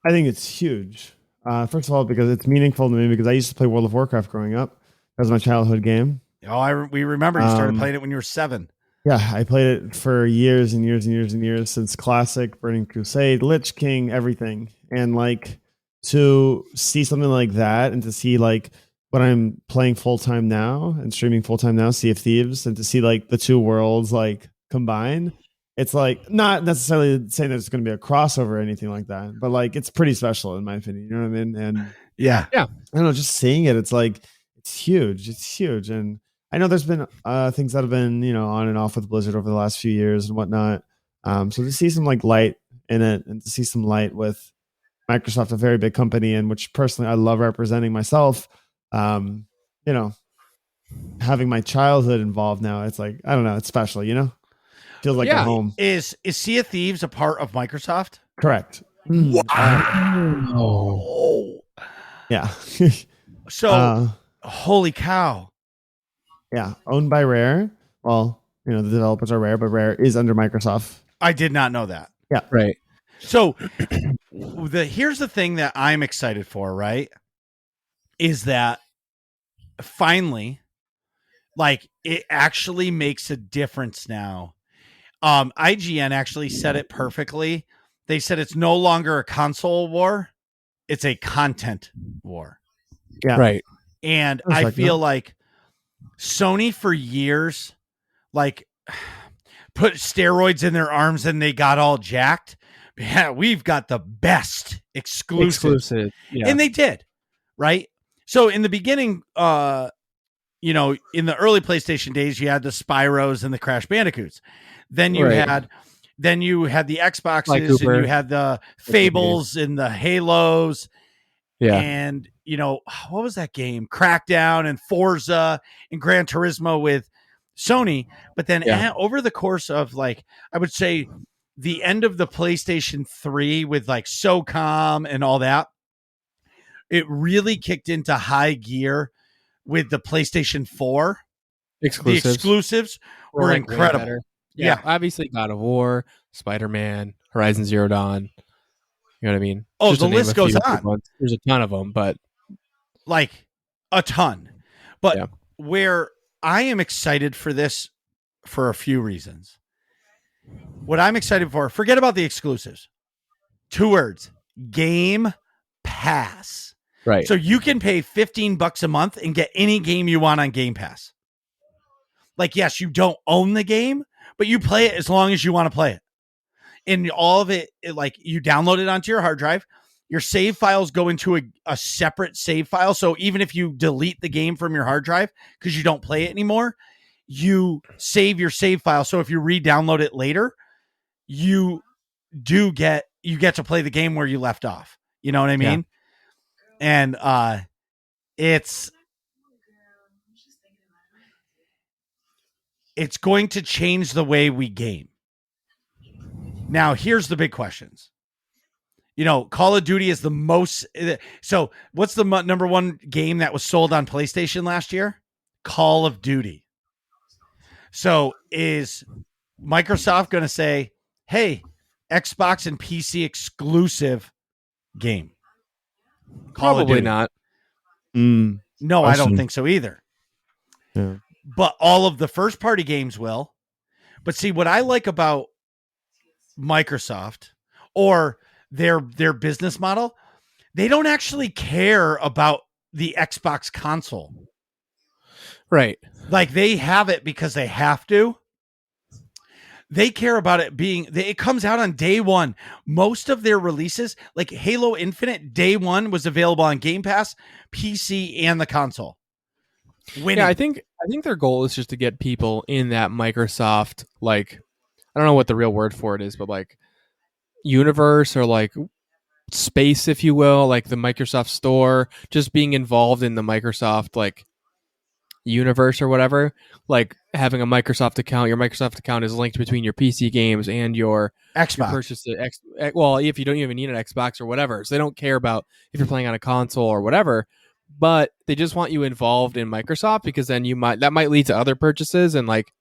I think it's huge. First of all, because it's meaningful to me because I used to play World of Warcraft growing up. That was my childhood game. Oh, we remember you started Um, playing it when you were 7. Yeah, I played it for years and years and years and years since Classic, Burning Crusade, Lich King, everything. And like to see something like that and to see like what I'm playing full time now and streaming full time now, Sea of Thieves, and to see like the two worlds like combined, it's like not necessarily saying that it's going to be a crossover or anything like that, but like it's pretty special in my opinion. You know what I mean? And Yeah. I don't know, just seeing it, it's like it's huge. It's huge. And I know there's been things that have been, on and off with Blizzard over the last few years and whatnot. So to see some like light in it and to see some light with Microsoft, a very big company, and which personally I love representing myself, you know, having my childhood involved now, it's like, I don't know, it's special, feels like at home. Is Sea of Thieves a part of Microsoft? Correct. Wow. Yeah. So, holy cow. Yeah. Owned by Rare. Well, the developers are Rare, but Rare is under Microsoft. I did not know that. Yeah. Right. So here's the thing that I'm excited for, right? Is that finally, like, it actually makes a difference now. IGN actually said it perfectly. They said it's no longer a console war, it's a content war. Yeah. Right. And I feel like Sony for years, like, put steroids in their arms and they got all jacked. Yeah, we've got the best exclusive. Yeah. And they did, right? So in the beginning, in the early PlayStation days, you had the Spyros and the Crash Bandicoots. Then you had the Xboxes and you had the Fables and the Halos. Yeah. And, what was that game? Crackdown and Forza and Gran Turismo with Sony. But then over the course of, like, I would say the end of the PlayStation 3 with like SOCOM and all that, it really kicked into high gear with the PlayStation 4. Exclusives. The exclusives were like incredible. Yeah. Obviously God of War, Spider-Man, Horizon Zero Dawn. You know what I mean? Oh, Just the to name list a few goes big on. ones. There's a ton of them, but like a ton. But where I am excited for this for a few reasons. What I'm excited for, forget about the exclusives. 2 words: Game Pass. right. So you can pay $15 a month and get any game you want on Game Pass. Like, yes, you don't own the game, but you play it as long as you want to play it. And all of it, like, you download it onto your hard drive. Your save files go into a separate save file. So even if you delete the game from your hard drive because you don't play it anymore, you save your save file. So if you re-download it later, you get to play the game where you left off. You know what I mean? And it's going to change the way we game. Now, here's the big questions. Call of Duty is the most. So what's the number one game that was sold on PlayStation last year? Call of Duty. So is Microsoft going to say, hey, Xbox and PC exclusive game? Probably not. No, I don't think so either. Yeah. But all of the first party games will. But see, what I like about Microsoft or their business model, they don't actually care about the Xbox console. Right. Like, they have it because they have to. They care about it it comes out on day one. Most of their releases, like Halo Infinite, day one was available on Game Pass, PC, and the console. Winning. Yeah, I think their goal is just to get people in that Microsoft, like, I don't know what the real word for it is, but like universe or like space, if you will, like the Microsoft store, just being involved in the Microsoft like universe or whatever, like having a Microsoft account. Your Microsoft account is linked between your PC games and your Xbox. Purchase well, if you don't even need an Xbox or whatever, so they don't care about if you're playing on a console or whatever, but they just want you involved in Microsoft because then that might lead to other purchases and like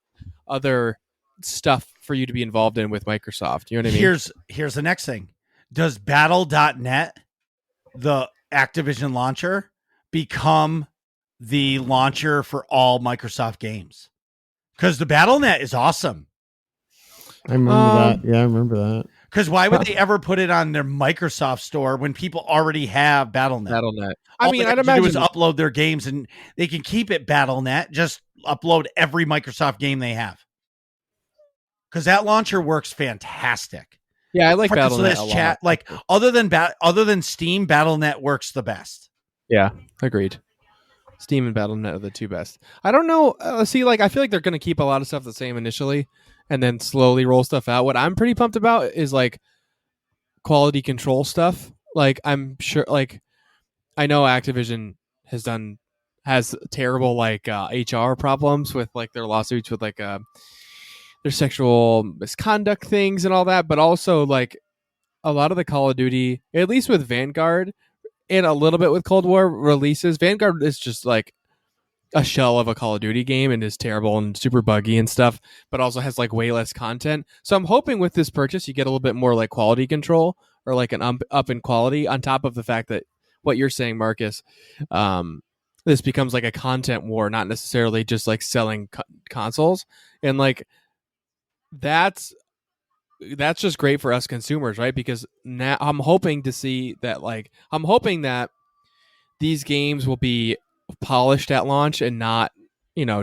other stuff for you to be involved in with Microsoft. You know what I mean? Here's the next thing. Does Battle.net, the Activision launcher, become the launcher for all Microsoft games? Because the BattleNet is awesome. I remember that. Yeah, I remember that. Because why would they ever put it on their Microsoft store when people already have BattleNet? BattleNet. All I mean, they I'd have to do is imagine. upload their games, and they can keep it BattleNet. Just upload every Microsoft game they have. Because that launcher works fantastic. Yeah, I like So BattleNet this a lot. chat, like other than Steam, BattleNet works the best. Yeah, agreed. Steam and BattleNet are the two best. I don't know. See, like I feel like they're going to keep a lot of stuff the same initially, and then slowly roll stuff out. What I'm pretty pumped about is like quality control stuff. Like I'm sure, like I know Activision has terrible like HR problems with like their lawsuits with like their sexual misconduct things and all that, but also like a lot of the Call of Duty, at least with Vanguard and a little bit with Cold War releases, Vanguard is just like a shell of a Call of Duty game and is terrible and super buggy and stuff, but also has like way less content. So I'm hoping with this purchase you get a little bit more like quality control or like an up in quality on top of the fact that what you're saying, Marcus, this becomes like a content war, not necessarily just like selling consoles. And like that's just great for us consumers, right? Because now I'm hoping that these games will be polished at launch and not,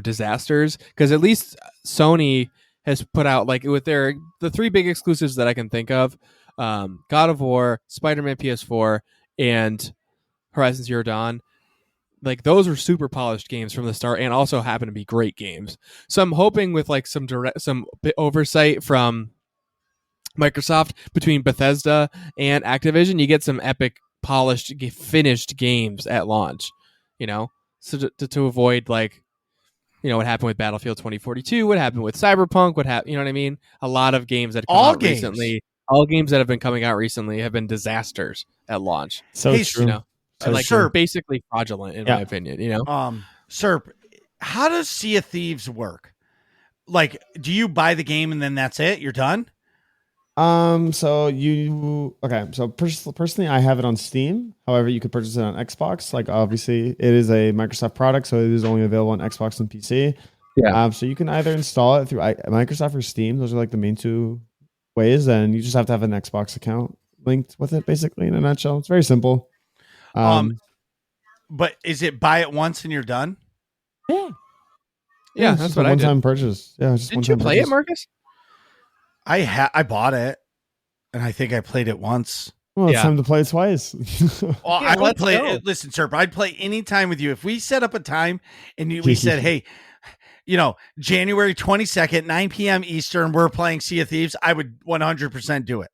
disasters. Because at least Sony has put out like with the three big exclusives that I can think of, God of War, Spider-Man PS4, and Horizon Zero Dawn. Like those were super polished games from the start, and also happen to be great games. So I'm hoping with like some oversight from Microsoft between Bethesda and Activision, you get some epic, polished, finished games at launch. So to avoid like, what happened with Battlefield 2042, what happened with Cyberpunk, what happened, you know what I mean? A lot of games that come out recently, all games that have been coming out recently have been disasters at launch. So Hey, true. And like Serp, basically fraudulent in my opinion. Serp, how does Sea of Thieves work? Like, do you buy the game and then that's it? You're done? So personally, I have it on Steam. However, you could purchase it on Xbox. Like, obviously, it is a Microsoft product, so it is only available on Xbox and PC. Yeah. So you can either install it through Microsoft or Steam. Those are like the main two ways, and you just have to have an Xbox account linked with it. Basically, in a nutshell, it's very simple. But is it buy it once and you're done? Yeah, that's what I did. One-time purchase. Yeah, just Didn't you play it, Marcus? I bought it, and I think I played it once. Well, it's time to play it twice. Well, I would play it. Listen, Serp, I'd play any time with you. If we set up a time and we said, hey, January 22nd, 9 p.m. Eastern, we're playing Sea of Thieves, I would 100% do it.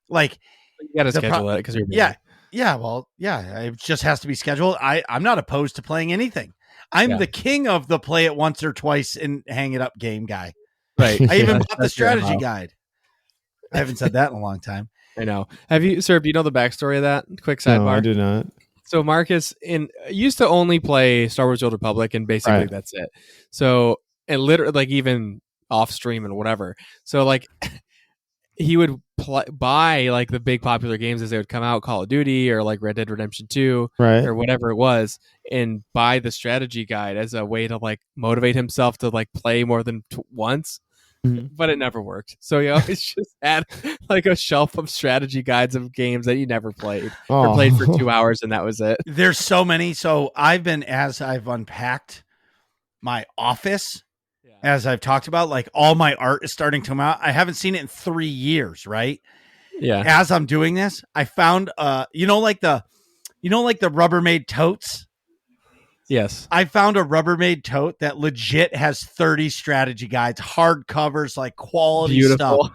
Like you got to schedule it because you're busy. It just has to be scheduled. I'm not opposed to playing anything. I'm the king of the play it once or twice and hang it up game guy. Right. I even bought the strategy guide. I haven't said that in a long time. I know. Have you, sir? Do you know the backstory of that? Quick sidebar. No, I do not. So Marcus used to only play Star Wars: The Old Republic, and basically that's it. So and literally, like even off stream and whatever. So like he would buy like the big popular games as they would come out, Call of Duty or like Red Dead Redemption 2 or whatever it was, and buy the strategy guide as a way to like motivate himself to like play more than once. But it never worked. So he always just had like a shelf of strategy guides of games that he never played or played for 2 hours, and that was it. There's so many. So as I've unpacked my office, as I've talked about, like all my art is starting to come out. I haven't seen it in 3 years, right? Yeah. As I'm doing this, I found like the Rubbermaid totes. Yes. I found a Rubbermaid tote that legit has 30 strategy guides, hard covers, like quality stuff.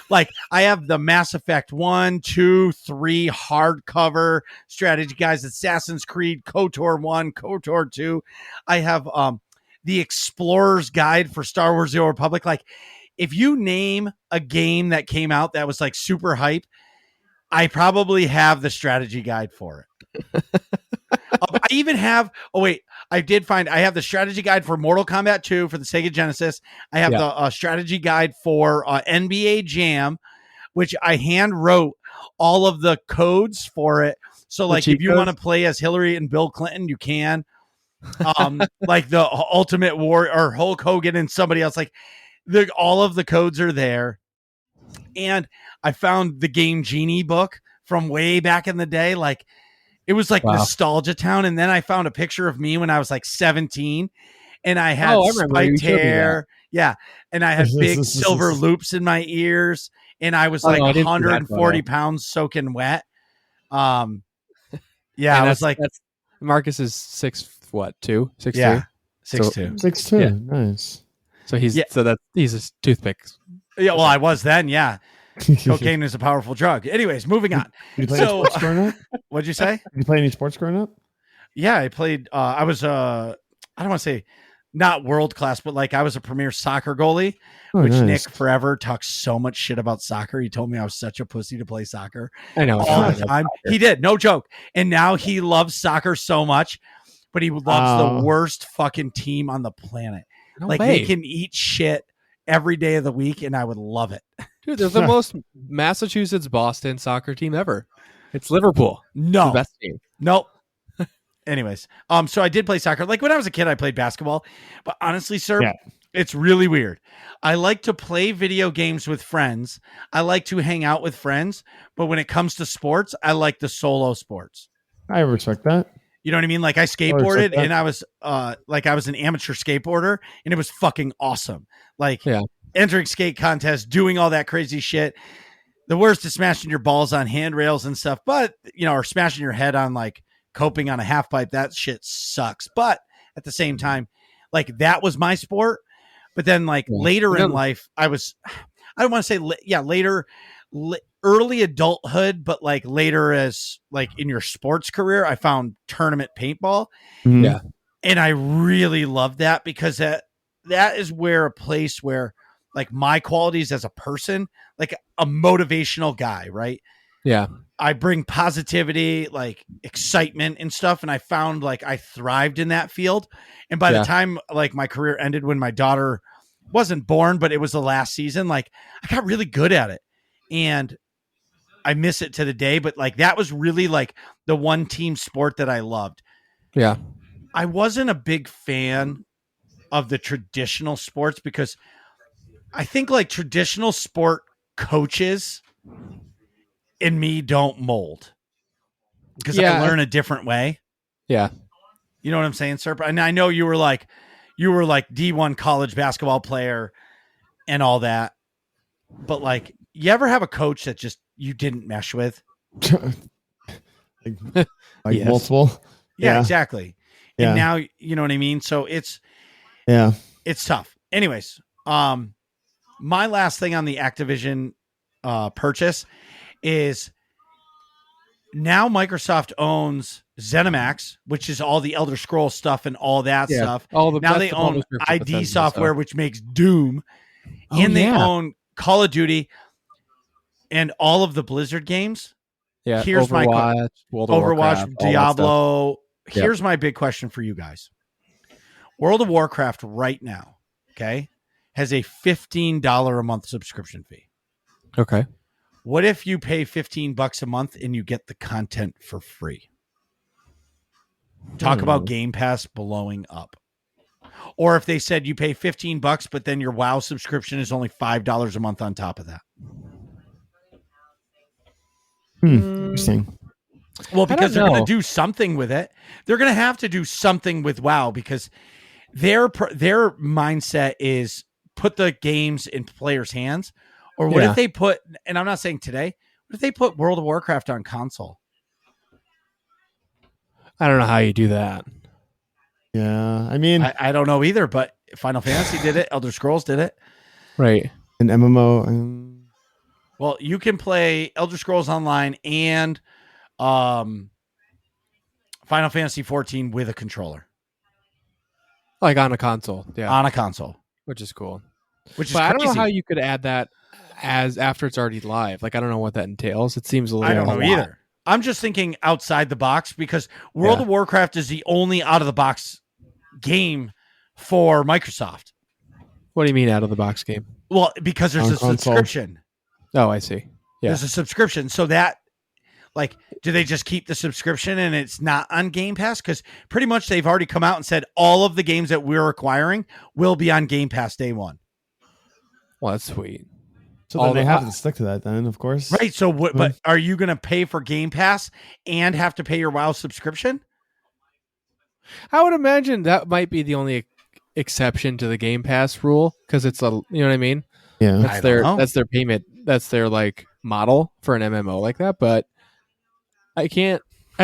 Like I have the Mass Effect 1, 2, 3 hardcover strategy guides, Assassin's Creed, KOTOR 1, KOTOR 2. I have the Explorer's Guide for Star Wars: The Old Republic. Like if you name a game that came out that was like super hype, I probably have the strategy guide for it. I even have, I have the strategy guide for Mortal Kombat 2 for the Sega Genesis. I have the strategy guide for NBA Jam, which I hand wrote all of the codes for it. So like if you want to play as Hillary and Bill Clinton, you can. like the Ultimate War or Hulk Hogan and somebody else. Like all of the codes are there. And I found the Game Genie book from way back in the day. Like it was like Nostalgia Town. And then I found a picture of me when I was like 17 and I had spiked hair. Yeah. And I had big silver loops in my ears and I was like 140 pounds soaking wet. Yeah. I was like, Marcus is 6'2"? 6'3"? Yeah. 6'2". 6'2". Yeah. Nice. So he's a toothpick. Yeah, well, I was then. Yeah, cocaine is a powerful drug. Anyways, moving on. Did you play any sports growing up? What'd you say? Did you play any sports growing up? Yeah, I played. I was I don't want to say not world class, but like I was a premier soccer goalie. Which nice. Nick forever talks so much shit about soccer. He told me I was such a pussy to play soccer. I know all the time. He did, no joke. And now he loves soccer so much, but he loves the worst fucking team on the planet. No like way. they can eat shit every day of the week, and I would love it. Dude, they're the most Massachusetts Boston soccer team ever. It's Liverpool. No, it's the best team. Nope. Anyways, so I did play soccer. Like when I was a kid, I played basketball. But honestly, sir, it's really weird. I like to play video games with friends. I like to hang out with friends. But when it comes to sports, I like the solo sports. I respect that. You know what I mean? Like I skateboarded and I was an amateur skateboarder and it was fucking awesome. Like entering skate contests, doing all that crazy shit. The worst is smashing your balls on handrails and stuff, but or smashing your head on like coping on a half pipe. That shit sucks. But at the same time, like that was my sport. But then like later in life, I don't want to say, later, early adulthood, but like later as like in your sports career, I found tournament paintball. Mm-hmm. Yeah. And I really love that because that is where a place where like my qualities as a person, like a motivational guy, right? Yeah. I bring positivity, like excitement and stuff. And I found like I thrived in that field. And by the time like my career ended when my daughter wasn't born, but it was the last season, like I got really good at it. And I miss it to the day, but like that was really like the one team sport that I loved. Yeah. I wasn't a big fan of the traditional sports because I think like traditional sport coaches and me don't mold because I learn a different way. Yeah. You know what I'm saying, Serp? And I know you were like D1 college basketball player and all that, but like you ever have a coach that just you didn't mesh with? like multiple? Yeah, exactly. And now, you know what I mean? So it's tough. Anyways, my last thing on the Activision purchase is now Microsoft owns ZeniMax, which is all the Elder Scrolls stuff and all that stuff. Now they own ID Software, which makes Doom, and they own Call of Duty and all of the Blizzard games. Yeah, here's Overwatch, World of Warcraft, Diablo. Here's my big question for you guys. World of Warcraft right now, has a $15 a month subscription fee. Okay. What if you pay $15 a month and you get the content for free? Talk about Game Pass blowing up. Or if they said you pay $15, but then your WoW subscription is only $5 a month on top of that. Interesting. Well, because they're going to do something with it. They're going to have to do something with WoW because their mindset is put the games in players' hands. Or what if they put, and I'm not saying today, what if they put World of Warcraft on console? I don't know how you do that. Yeah, I mean, I don't know either, but Final Fantasy did it. Elder Scrolls did it. Right. An MMO. Well, you can play Elder Scrolls Online and Final Fantasy 14 with a controller. Like on a console. Yeah. On a console. Which is cool. But I don't know how you could add that as after it's already live. Like, I don't know what that entails. It seems a little. I don't know either. I'm just thinking outside the box because World of Warcraft is the only out of the box game for Microsoft. What do you mean out of the box game? Well, because there's a subscription. Oh, I see. Yeah. There's a subscription. So that Like, do they just keep the subscription and it's not on Game Pass? Because pretty much they've already come out and said all of the games that we're acquiring will be on Game Pass day one. Well, that's sweet. So then they have to stick to that then, of course. Right. So but are you going to pay for Game Pass and have to pay your WoW subscription? I would imagine that might be the only exception to the Game Pass rule because it's you know what I mean? Yeah. That's their payment. That's their like model for an MMO like that. But I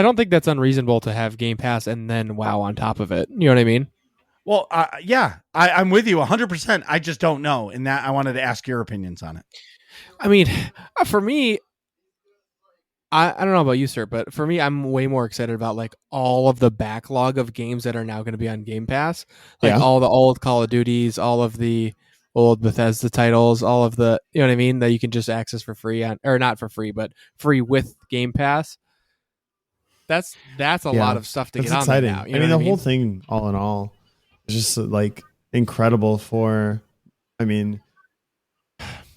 don't think that's unreasonable to have Game Pass and then WoW on top of it. You know what I mean? Well, yeah, I'm with you 100%. I just don't know. And that I wanted to ask your opinions on it. I mean, for me, I don't know about you, sir, but for me, I'm way more excited about like all of the backlog of games that are now going to be on Game Pass. Like all the old Call of Duties, all of the old Bethesda titles, all of the, you know what I mean, that you can just access for free or not for free, but free with Game Pass. That's a lot of stuff to get on there now. I mean, the whole thing, all in all, is just like incredible for. I mean,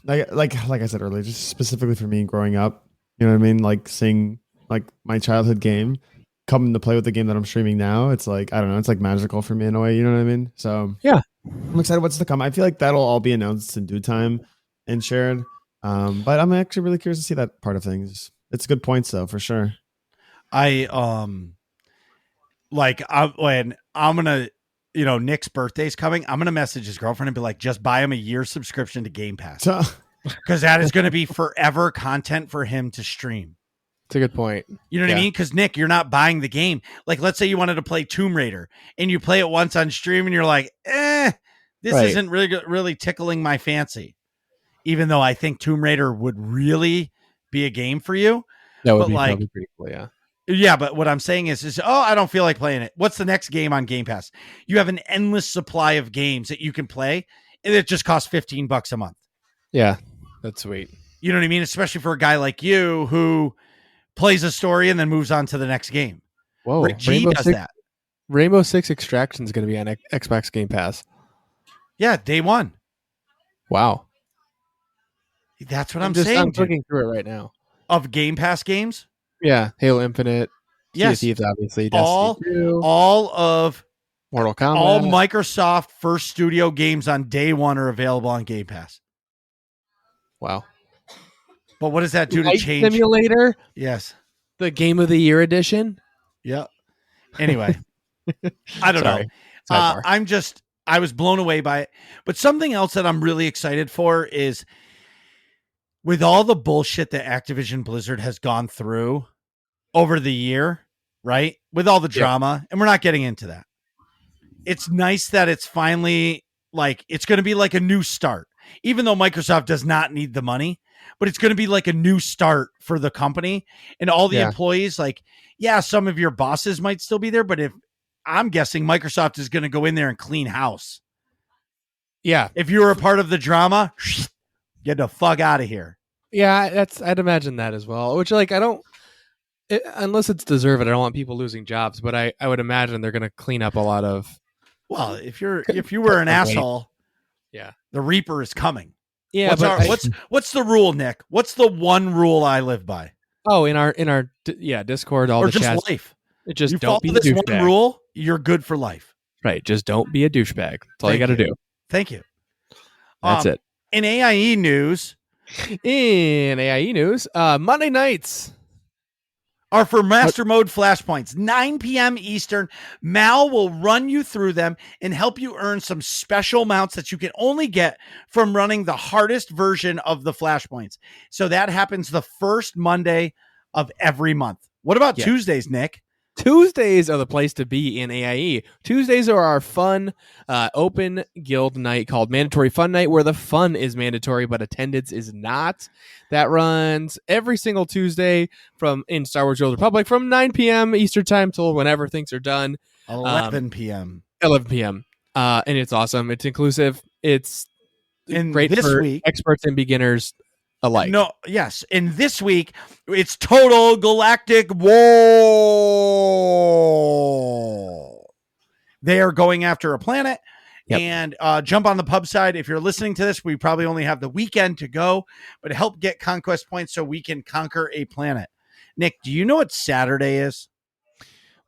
like I said earlier, just specifically for me growing up, you know what I mean. Like seeing like my childhood game come to play with the game that I'm streaming now. It's like I don't know. It's like magical for me in a way. You know what I mean? So yeah, I'm excited what's to come. I feel like that'll all be announced in due time and shared. But I'm actually really curious to see that part of things. It's good points though, for sure. When I'm gonna, Nick's birthday's coming, I'm gonna message his girlfriend and be like, just buy him a year subscription to Game Pass, because that is gonna be forever content for him to stream. It's a good point. You know what I mean? Because Nick, you're not buying the game. Like, let's say you wanted to play Tomb Raider and you play it once on stream and you're like, this isn't really tickling my fancy. Even though I think Tomb Raider would really be a game for you. That would be probably pretty cool, yeah. Yeah, but what I'm saying is, I don't feel like playing it. What's the next game on Game Pass? You have an endless supply of games that you can play, and it just costs $15 a month. Yeah, that's sweet. You know what I mean? Especially for a guy like you who plays a story and then moves on to the next game. Whoa, Rick G does that. Rainbow Six Extraction is going to be on Xbox Game Pass. Yeah, day one. Wow. That's what I'm saying. I'm looking through it right now. Of Game Pass games? Yeah, Halo Infinite, Sea of Thieves, obviously, Destiny 2, all of Mortal Kombat, all Microsoft first studio games on day one are available on Game Pass. Wow! But what does that do to change? Simulator, yes, the Game of the Year edition. Yeah. Anyway, I don't know. I was blown away by it. But something else that I'm really excited for is, with all the bullshit that Activision Blizzard has gone through over the year, right? With all the drama, and we're not getting into that. It's nice that it's finally it's going to be like a new start, even though Microsoft does not need the money, but it's going to be like a new start for the company and all the employees. Some of your bosses might still be there, but I'm guessing Microsoft is going to go in there and clean house. Yeah. If you were a part of the drama, get the fuck out of here. Yeah, I'd imagine that as well. Which unless it's deserved, I don't want people losing jobs. But I would imagine they're going to clean up a lot of. Well, if you were an asshole, the Reaper is coming. Yeah, what's the rule, Nick? What's the one rule I live by? Oh, in our Discord, all or the just chats. Life. Just you don't be follow a this douchebag. one rule, you're good for life. Right. Just don't be a douchebag. That's all you got to do. Thank you. That's it. In AIE news, Monday nights are for Master Mode Flashpoints. 9 p.m. Eastern. Mal will run you through them and help you earn some special mounts that you can only get from running the hardest version of the Flashpoints. So that happens the first Monday of every month. What about Tuesdays, Nick? Tuesdays are the place to be in AIE. Tuesdays are our fun open guild night called Mandatory Fun Night, where the fun is mandatory, but attendance is not. That runs every single Tuesday in Star Wars: The Old Republic from 9 p.m. Eastern Time till whenever things are done. 11 p.m. 11 p.m. And it's awesome. It's inclusive. It's great for experts and beginners alike. No, yes. And this week, it's Total Galactic War. They are going after a planet. Yep. And jump on the pub side. If you're listening to this, we probably only have the weekend to go, but help get conquest points so we can conquer a planet. Nick, do you know what Saturday is?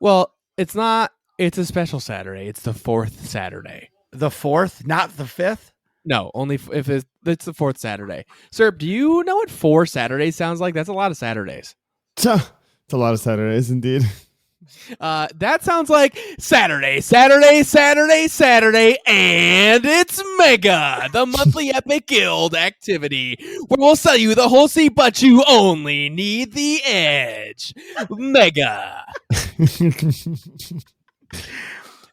Well, it's not. It's a special Saturday. It's the 4th Saturday. The 4th, not the 5th? No, only if it's the 4th Saturday. Serp, do you know what 4 Saturdays sounds like? That's a lot of Saturdays. It's a lot of Saturdays, indeed. That sounds like Saturday, Saturday, Saturday, Saturday, and it's Mega, the monthly Epic Guild activity, where we'll sell you the whole seat, but you only need the edge. Mega.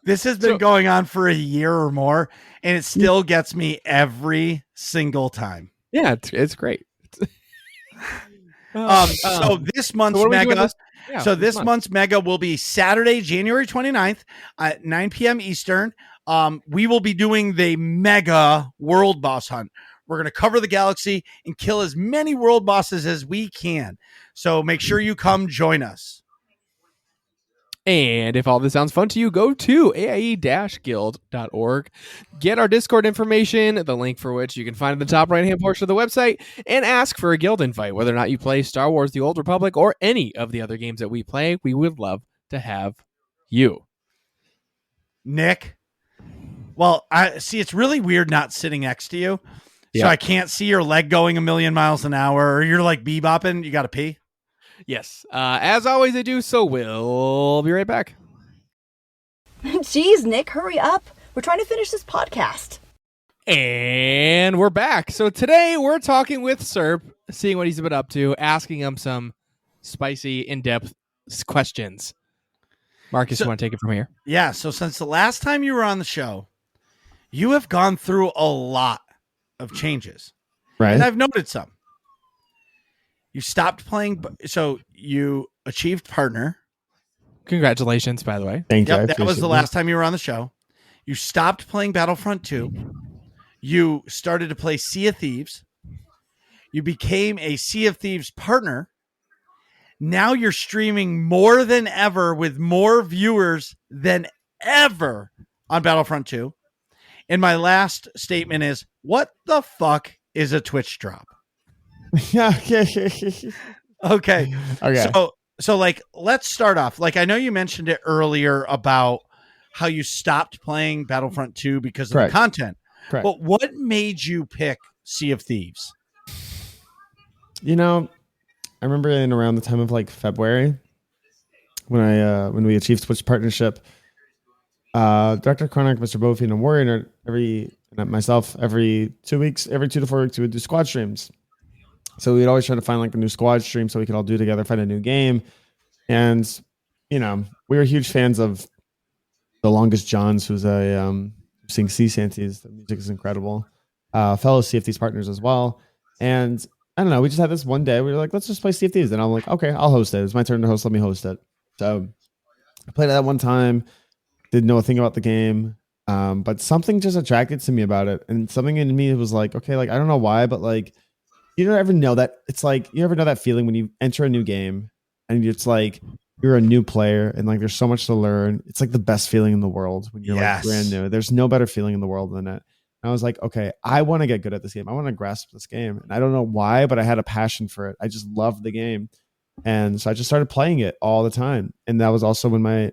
This has been going on for a year or more, and it still gets me every single time. Yeah, it's great. So this month's Mega... this month. month's Mega will be Saturday, January 29th at 9 p.m. Eastern. We will be doing the Mega World Boss Hunt. We're going to cover the galaxy and kill as many world bosses as we can. So make sure you come join us. And if all this sounds fun to you, go to aie-guild.org. Get our Discord information, the link for which you can find in the top right-hand portion of the website, and ask for a guild invite. Whether or not you play Star Wars The Old Republic or any of the other games that we play, we would love to have you. Nick? Well, I see it's really weird not sitting next to you. Yeah. So I can't see your leg going a million miles an hour, or you're like bebopping. You got to pee? Yes. As always, I do, so we'll be right back. Jeez, Nick, hurry up. We're trying to finish this podcast. And we're back. So today we're talking with Serp, seeing what he's been up to, asking him some spicy, in-depth questions. Marcus, you want to take it from here? Yeah. So since the last time you were on the show, you have gone through a lot of changes. Right. And I've noted some. You stopped playing. So you achieved partner. Congratulations, by the way. Thank you. I Yep, that was appreciate the last time you were on the show. You stopped playing Battlefront 2. You started to play Sea of Thieves. You became a Sea of Thieves partner. Now you're streaming more than ever with more viewers than ever on Battlefront 2. And my last statement is, what the fuck is a Twitch drop? Yeah. Okay. Okay. So like, let's start off. Like, I know you mentioned it earlier about how you stopped playing Battlefront 2 because of Correct. the content. Correct. But what made you pick Sea of Thieves? You know, I remember in around the time of like February when we achieved Twitch partnership, Dr. Chronic, Mr. Bofian, and Warrior myself every 2 weeks, every 2 to 4 weeks, we would do squad streams. So we'd always try to find like a new squad stream so we could all do together, find a new game. And, you know, we were huge fans of The Longest Johns, who's sings sea shanties. The music is incredible. Fellow Sea of Thieves partners as well. And I don't know, we just had this one day, we were like, let's just play Sea of Thieves. And I'm like, okay, I'll host it. It's my turn to host. Let me host it. So I played it that one time, didn't know a thing about the game. But something just attracted to me about it. And something in me was like, okay, like, I don't know why, but like, you don't ever know that. It's like, you ever know that feeling when you enter a new game and it's like, you're a new player and like, there's so much to learn. It's like the best feeling in the world when you're like brand new. There's no better feeling in the world than it. And I was like, okay, I want to get good at this game. I want to grasp this game. And I don't know why, but I had a passion for it. I just loved the game. And so I just started playing it all the time. And that was also when my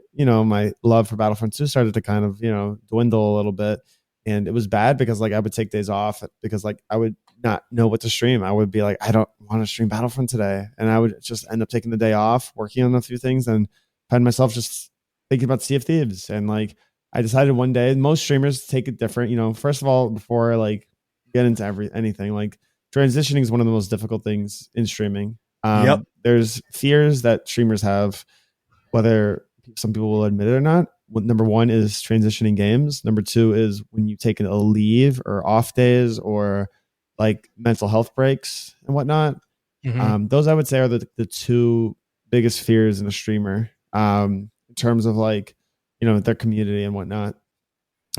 love for Battlefront 2 started to kind of, dwindle a little bit. And it was bad because like I would take days off because like I would not know what to stream. I would be like, I don't want to stream Battlefront today. And I would just end up taking the day off, working on a few things, and find myself just thinking about Sea of Thieves. And like I decided one day, most streamers take it different. First of all, before like get into anything, like transitioning is one of the most difficult things in streaming. Yep. There's fears that streamers have, whether some people will admit it or not. Number one is transitioning games. Number two is when you take a leave or off days or like mental health breaks and whatnot. Mm-hmm. Those I would say are the two biggest fears in a streamer in terms of like, their community and whatnot.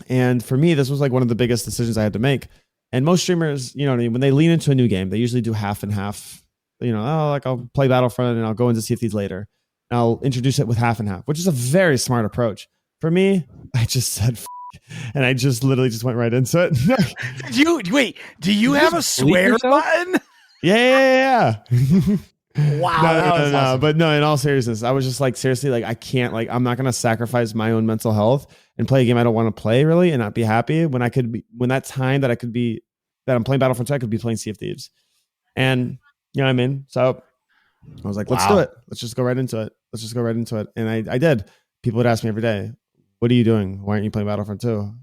And for me, this was like one of the biggest decisions I had to make. And most streamers, when they lean into a new game, they usually do half and half. I'll play Battlefront and I'll go into Sea of Thieves later. And I'll introduce it with half and half, which is a very smart approach. For me, I just said and I just literally just went right into it. Do you have a swear button? Yeah. Wow, no, that was awesome. But no, in all seriousness, I was just like, seriously, like, I can't, like, I'm not going to sacrifice my own mental health and play a game I don't want to play really and not be happy when I could be, when that time that I could be, that I'm playing Battlefront 2, I could be playing Sea of Thieves. And you know what I mean? So I was like, let's do it. Let's just go right into it. Let's just go right into it. And I did. People would ask me every day, what are you doing? Why aren't you playing Battlefront 2?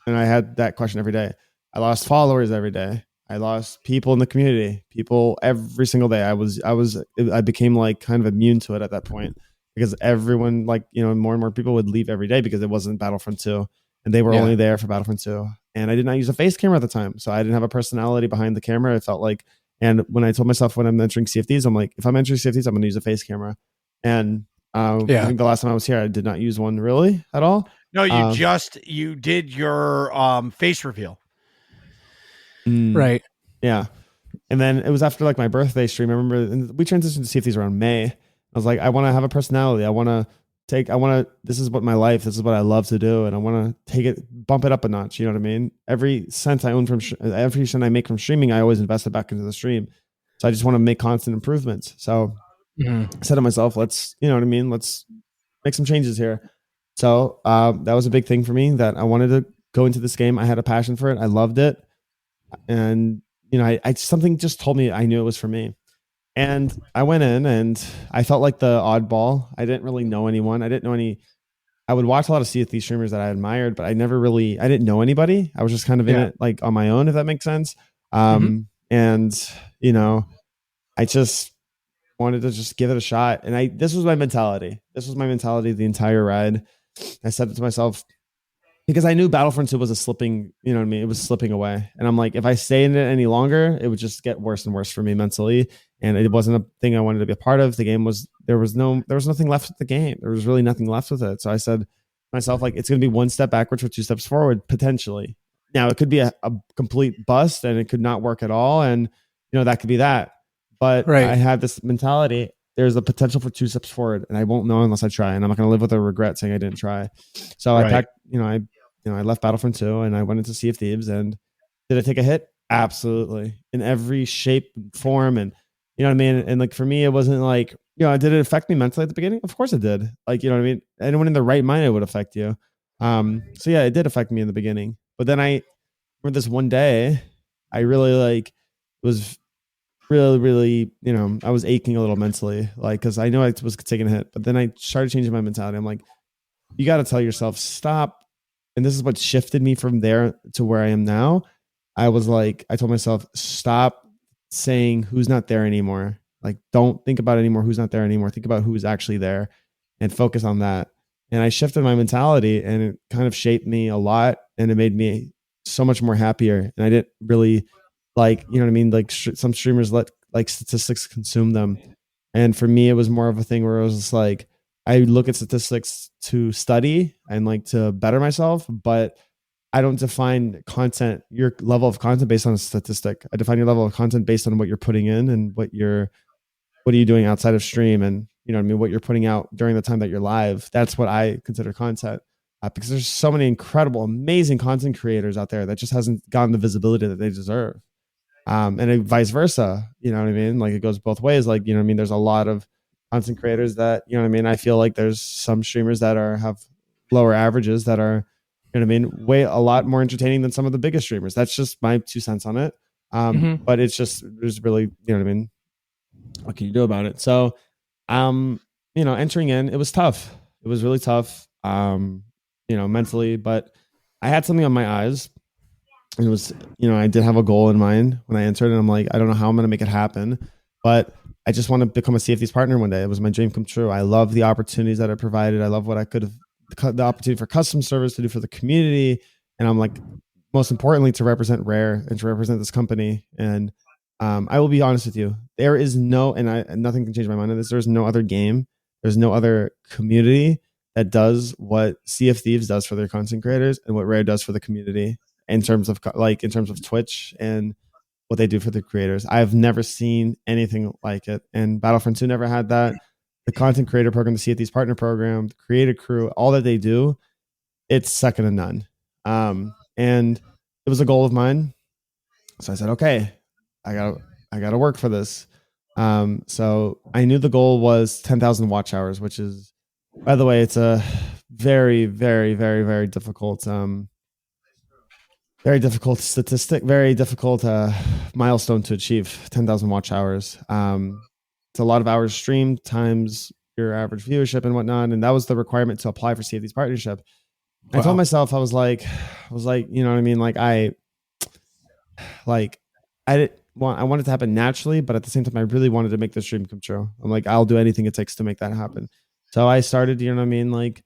And I had that question every day. I lost followers every day. I lost people in the community, people every single day. I became like kind of immune to it at that point because everyone, like, you know, more and more people would leave every day because it wasn't Battlefront 2 and they were only there for Battlefront 2. And I did not use a face camera at the time. So I didn't have a personality behind the camera. It felt like, and when I told myself when I'm entering CFDs, I'm like, if I'm entering CFDs, I'm going to use a face camera. And I think the last time I was here, I did not use one really at all. No, you did your face reveal. Right. Yeah. And then it was after like my birthday stream. I remember we transitioned to CFDs around May. I was like, I want to have a personality. This is what my life, this is what I love to do. And I want to bump it up a notch. You know what I mean? Every cent I own every cent I make from streaming, I always invest it back into the stream. So I just want to make constant improvements. So I said to myself, let's make some changes here. So that was a big thing for me that I wanted to go into this game. I had a passion for it. I loved it. And, you know, I something just told me I knew it was for me. And I went in and I felt like the oddball. I didn't really know anyone. I would watch a lot of Sea of Thieves streamers that I admired, but I didn't know anybody. I was just kind of in it like on my own, if that makes sense. And, you know, I just wanted to just give it a shot. And this was my mentality. This was my mentality the entire ride. I said it to myself because I knew Battlefront 2 was you know what I mean? It was slipping away. And I'm like, if I stay in it any longer, it would just get worse and worse for me mentally. And it wasn't a thing I wanted to be a part of. The game there was nothing left with the game. There was really nothing left with it. So I said to myself, like, it's going to be one step backwards or two steps forward, potentially. Now it could be a complete bust and it could not work at all. And, you know, that could be that. But I had this mentality. There's a potential for two steps forward, and I won't know unless I try. And I'm not going to live with a regret saying I didn't try. So I packed, I left Battlefront 2 and I went into Sea of Thieves. And did it take a hit? Absolutely, in every shape and form. And you know what I mean. And like for me, it wasn't like, you know, did it affect me mentally at the beginning? Of course it did. Like, you know what I mean. Anyone in the right mind, it would affect you. So yeah, it did affect me in the beginning. But then I remember this one day, I really was really, you know, I was aching a little mentally, like, because I know I was taking a hit. But then I started changing my mentality. I'm like, you got to tell yourself, stop. And this is what shifted me from there to where I am now. I told myself, stop saying who's not there anymore. Like, don't think about anymore who's not there anymore. Think about who's actually there and focus on that. And I shifted my mentality and it kind of shaped me a lot and it made me so much more happier. And I didn't really like, you know what I mean? Like some streamers let like statistics consume them. And for me, it was more of a thing where it was just like, I look at statistics to study and like to better myself, but I don't define content, your level of content based on a statistic. I define your level of content based on what you're putting in and what are you doing outside of stream and, you know what I mean, what you're putting out during the time that you're live. That's what I consider content. Because there's so many incredible, amazing content creators out there that just hasn't gotten the visibility that they deserve. And vice versa, you know what I mean? Like it goes both ways. Like, you know what I mean? There's a lot of content creators that, you know what I mean? I feel like there's some streamers that have lower averages that are, you know what I mean? A lot more entertaining than some of the biggest streamers. That's just my 2 cents on it. But there's really, you know what I mean? What can you do about it? So, you know, entering in, it was tough. It was really tough, you know, mentally, but I had something on my eyes. And it was, you know, I did have a goal in mind when I entered and I'm like, I don't know how I'm going to make it happen, but I just want to become a CFD's partner one day. It was my dream come true. I love the opportunities that it provided. I love what I could have, the opportunity for custom service to do for the community. And I'm like, most importantly, to represent Rare and to represent this company. And I will be honest with you, there is nothing can change my mind on this. There's no other game. There's no other community that does what Sea of Thieves does for their content creators and what Rare does for the community in terms of Twitch and what they do for the creators. I've never seen anything like it. And Battlefront 2 never had that. The content creator program, the Sea of Thieves partner program, the creator crew, all that they do, it's second to none. And it was a goal of mine. So I said, okay, I gotta work for this. So I knew the goal was 10,000 watch hours, which is, by the way, it's a very, very, very, very difficult statistic, very difficult milestone to achieve. 10,000 watch hours. It's a lot of hours streamed times your average viewership and whatnot, and that was the requirement to apply for Sea of Thieves partnership. I told myself, I was like, you know what I mean? Like I didn't want, I wanted it to happen naturally, but at the same time, I really wanted to make this dream come true. I'm like, I'll do anything it takes to make that happen. So I started, you know what I mean? Like,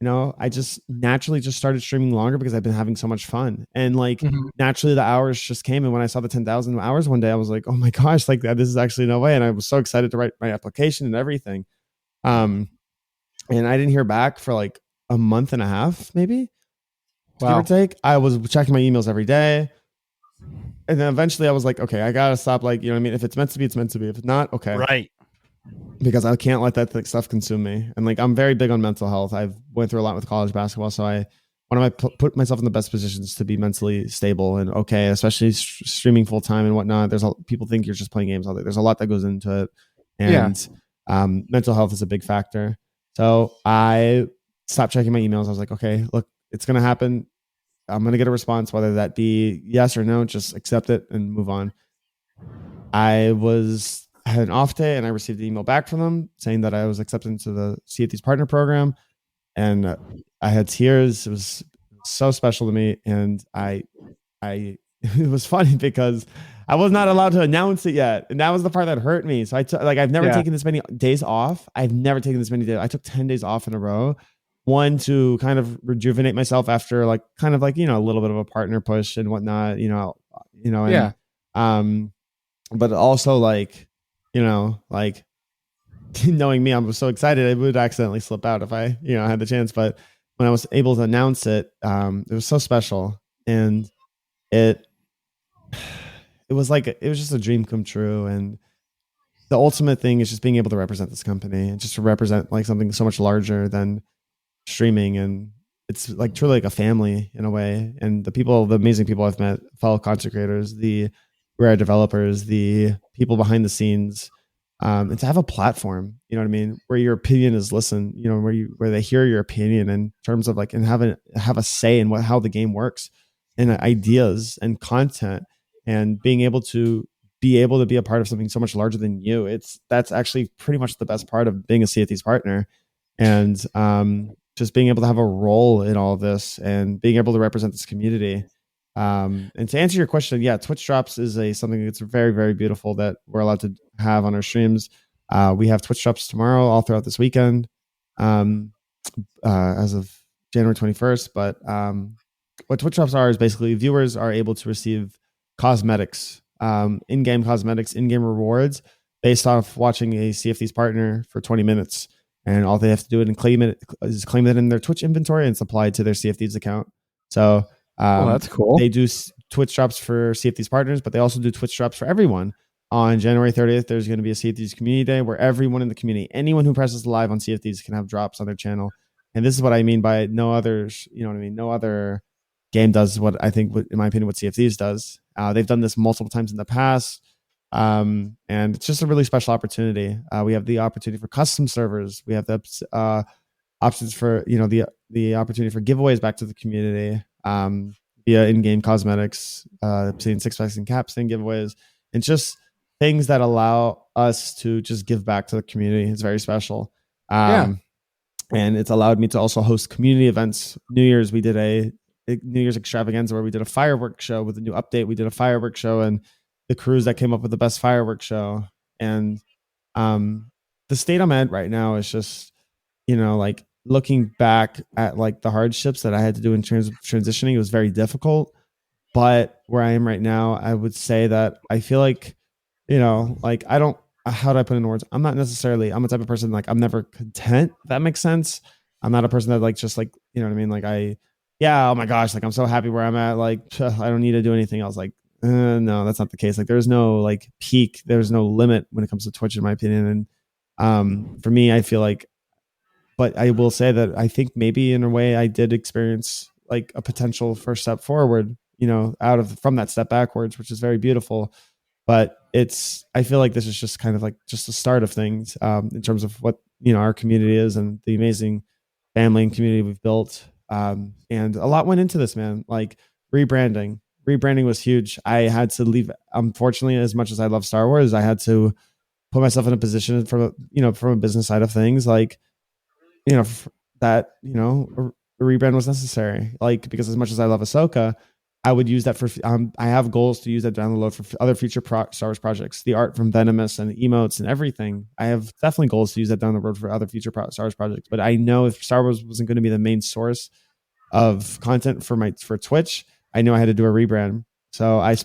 I just naturally just started streaming longer because I've been having so much fun. And like naturally the hours just came. And when I saw the 10,000 hours one day, I was like, oh my gosh, like this is actually no way. And I was so excited to write my application and everything. And I didn't hear back for like a month and a half, maybe. Give or take. I was checking my emails every day. And then eventually I was like, okay, I gotta stop. Like, you know what I mean? If it's meant to be, it's meant to be. If it's not, okay. Right. Because I can't let that stuff consume me. And like, I'm very big on mental health. I've went through a lot with college basketball. So I want to put myself in the best positions to be mentally stable and okay, especially streaming full time and whatnot. People think you're just playing games all day. There's a lot that goes into it. And mental health is a big factor. So I stopped checking my emails. I was like, okay, look, it's going to happen. I'm going to get a response, whether that be yes or no, just accept it and move on. I had an off day and I received an email back from them saying that I was accepted into the Sea of Thieves partner program. And I had tears. It was so special to me. And it was funny because I was not allowed to announce it yet. And that was the part that hurt me. So I've never taken this many days off. I've never taken this many days. I took 10 days off in a row. One, to kind of rejuvenate myself after like kind of like, a little bit of a partner push and whatnot, but also like, like knowing me, I'm so excited. I would accidentally slip out if I, had the chance. But when I was able to announce it, it was so special. And it was just a dream come true. And the ultimate thing is just being able to represent this company and just to represent like something so much larger than streaming. And it's like truly like a family in a way. And the amazing people I've met, fellow content creators, the rare developers, the people behind the scenes, and to have a platform, you know what I mean, where your opinion is listened, where they hear your opinion in terms of like, and have a say in how the game works and ideas and content, and being able to be a part of something so much larger than you. That's actually pretty much the best part of being a Sea of Thieves partner. And just being able to have a role in all of this and being able to represent this community. And to answer your question, yeah, Twitch drops is something that's very, very beautiful that we're allowed to have on our streams. We have Twitch drops tomorrow, all throughout this weekend, as of January 21st. But what Twitch drops are is basically viewers are able to receive cosmetics, in-game cosmetics, in-game rewards based off watching a Sea of Thieves partner for 20 minutes. And all they have to do is claim it in their Twitch inventory and it's applied to their Sea of Thieves account. So that's cool. They do Twitch drops for Sea of Thieves partners, but they also do Twitch drops for everyone. On January 30th, there's going to be a Sea of Thieves community day where everyone in the community, anyone who presses live on Sea of Thieves, can have drops on their channel. And this is what I mean by no other, no other game does what I think, in my opinion, what Sea of Thieves does. They've done this multiple times in the past. And it's just a really special opportunity. We have the opportunity for custom servers. We have the options for, the opportunity for giveaways back to the community, via in-game cosmetics, seeing 6-packs and caps and giveaways, and just things that allow us to just give back to the community. It's very special. And it's allowed me to also host community events. New Year's, we did a New Year's extravaganza where we did a fireworks show with a new update. We did a fireworks show and the crews that came up with the best fireworks show. And the state I'm at right now is just, like looking back at like the hardships that I had to do in transitioning, it was very difficult. But where I am right now, I would say that I feel like, like how do I put it in words? I'm a type of person, like I'm never content. If that makes sense. I'm not a person that like, just like, you know what I mean? Like oh my gosh, like I'm so happy where I'm at. Like, I don't need to do anything else. Like, no, that's not the case. Like there's no like peak, there's no limit when it comes to Twitch, in my opinion. And for me, I feel like, but I will say that I think maybe in a way I did experience like a potential first step forward, from that step backwards, which is very beautiful. but I feel like this is just kind of like just the start of things in terms of what our community is and the amazing family and community we've built. And a lot went into this, man. Like rebranding was huge. I had to leave, unfortunately, as much as I love Star Wars, I had to put myself in a position from a business side of things, like that a rebrand was necessary, like, because as much as I love Ahsoka, I would use that for I have goals to use that down the road for other future Star Wars projects, the art from Venomous and the emotes and everything. I have definitely goals to use that down the road for other future Star Wars projects, but I know if Star Wars wasn't going to be the main source of content for Twitch, I knew I had to do a rebrand. So I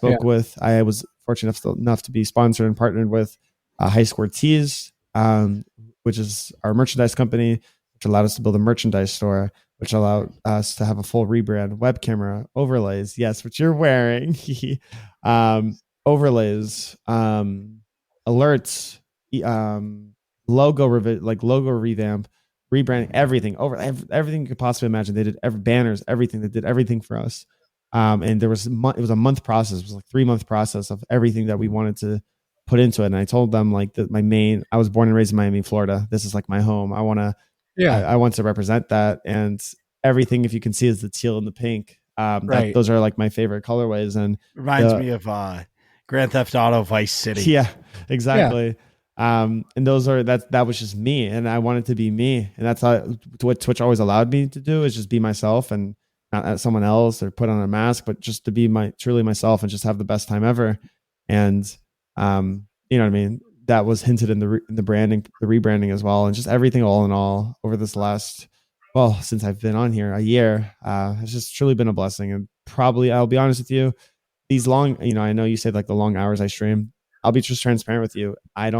I was fortunate enough to be sponsored and partnered with High Score Tees, which is our merchandise company, which allowed us to build a merchandise store, which allowed us to have a full rebrand, web camera, overlays. Yes, what you're wearing, overlays, alerts, logo revamp, rebranding, everything, everything you could possibly imagine. They did banners, everything. They did everything for us. And it was a month process. It was like 3-month process of everything that we wanted to put into it. And I told them, like, that I was born and raised in Miami, Florida. This is like my home. I want to represent that. And everything, if you can see, is the teal and the pink. Those are like my favorite colorways. And reminds me of Grand Theft Auto Vice City. Yeah, exactly. And that was just me, and I wanted to be me. And that's what Twitch always allowed me to do, is just be myself and not someone else or put on a mask, but just to be truly myself and just have the best time ever. And you know what I mean? That was hinted in the branding, the rebranding as well. And just everything all in all over this last, since I've been on here, a year, has just truly been a blessing. And probably, I'll be honest with you, these long, I know you said like the long hours I stream, I'll be just transparent with you. I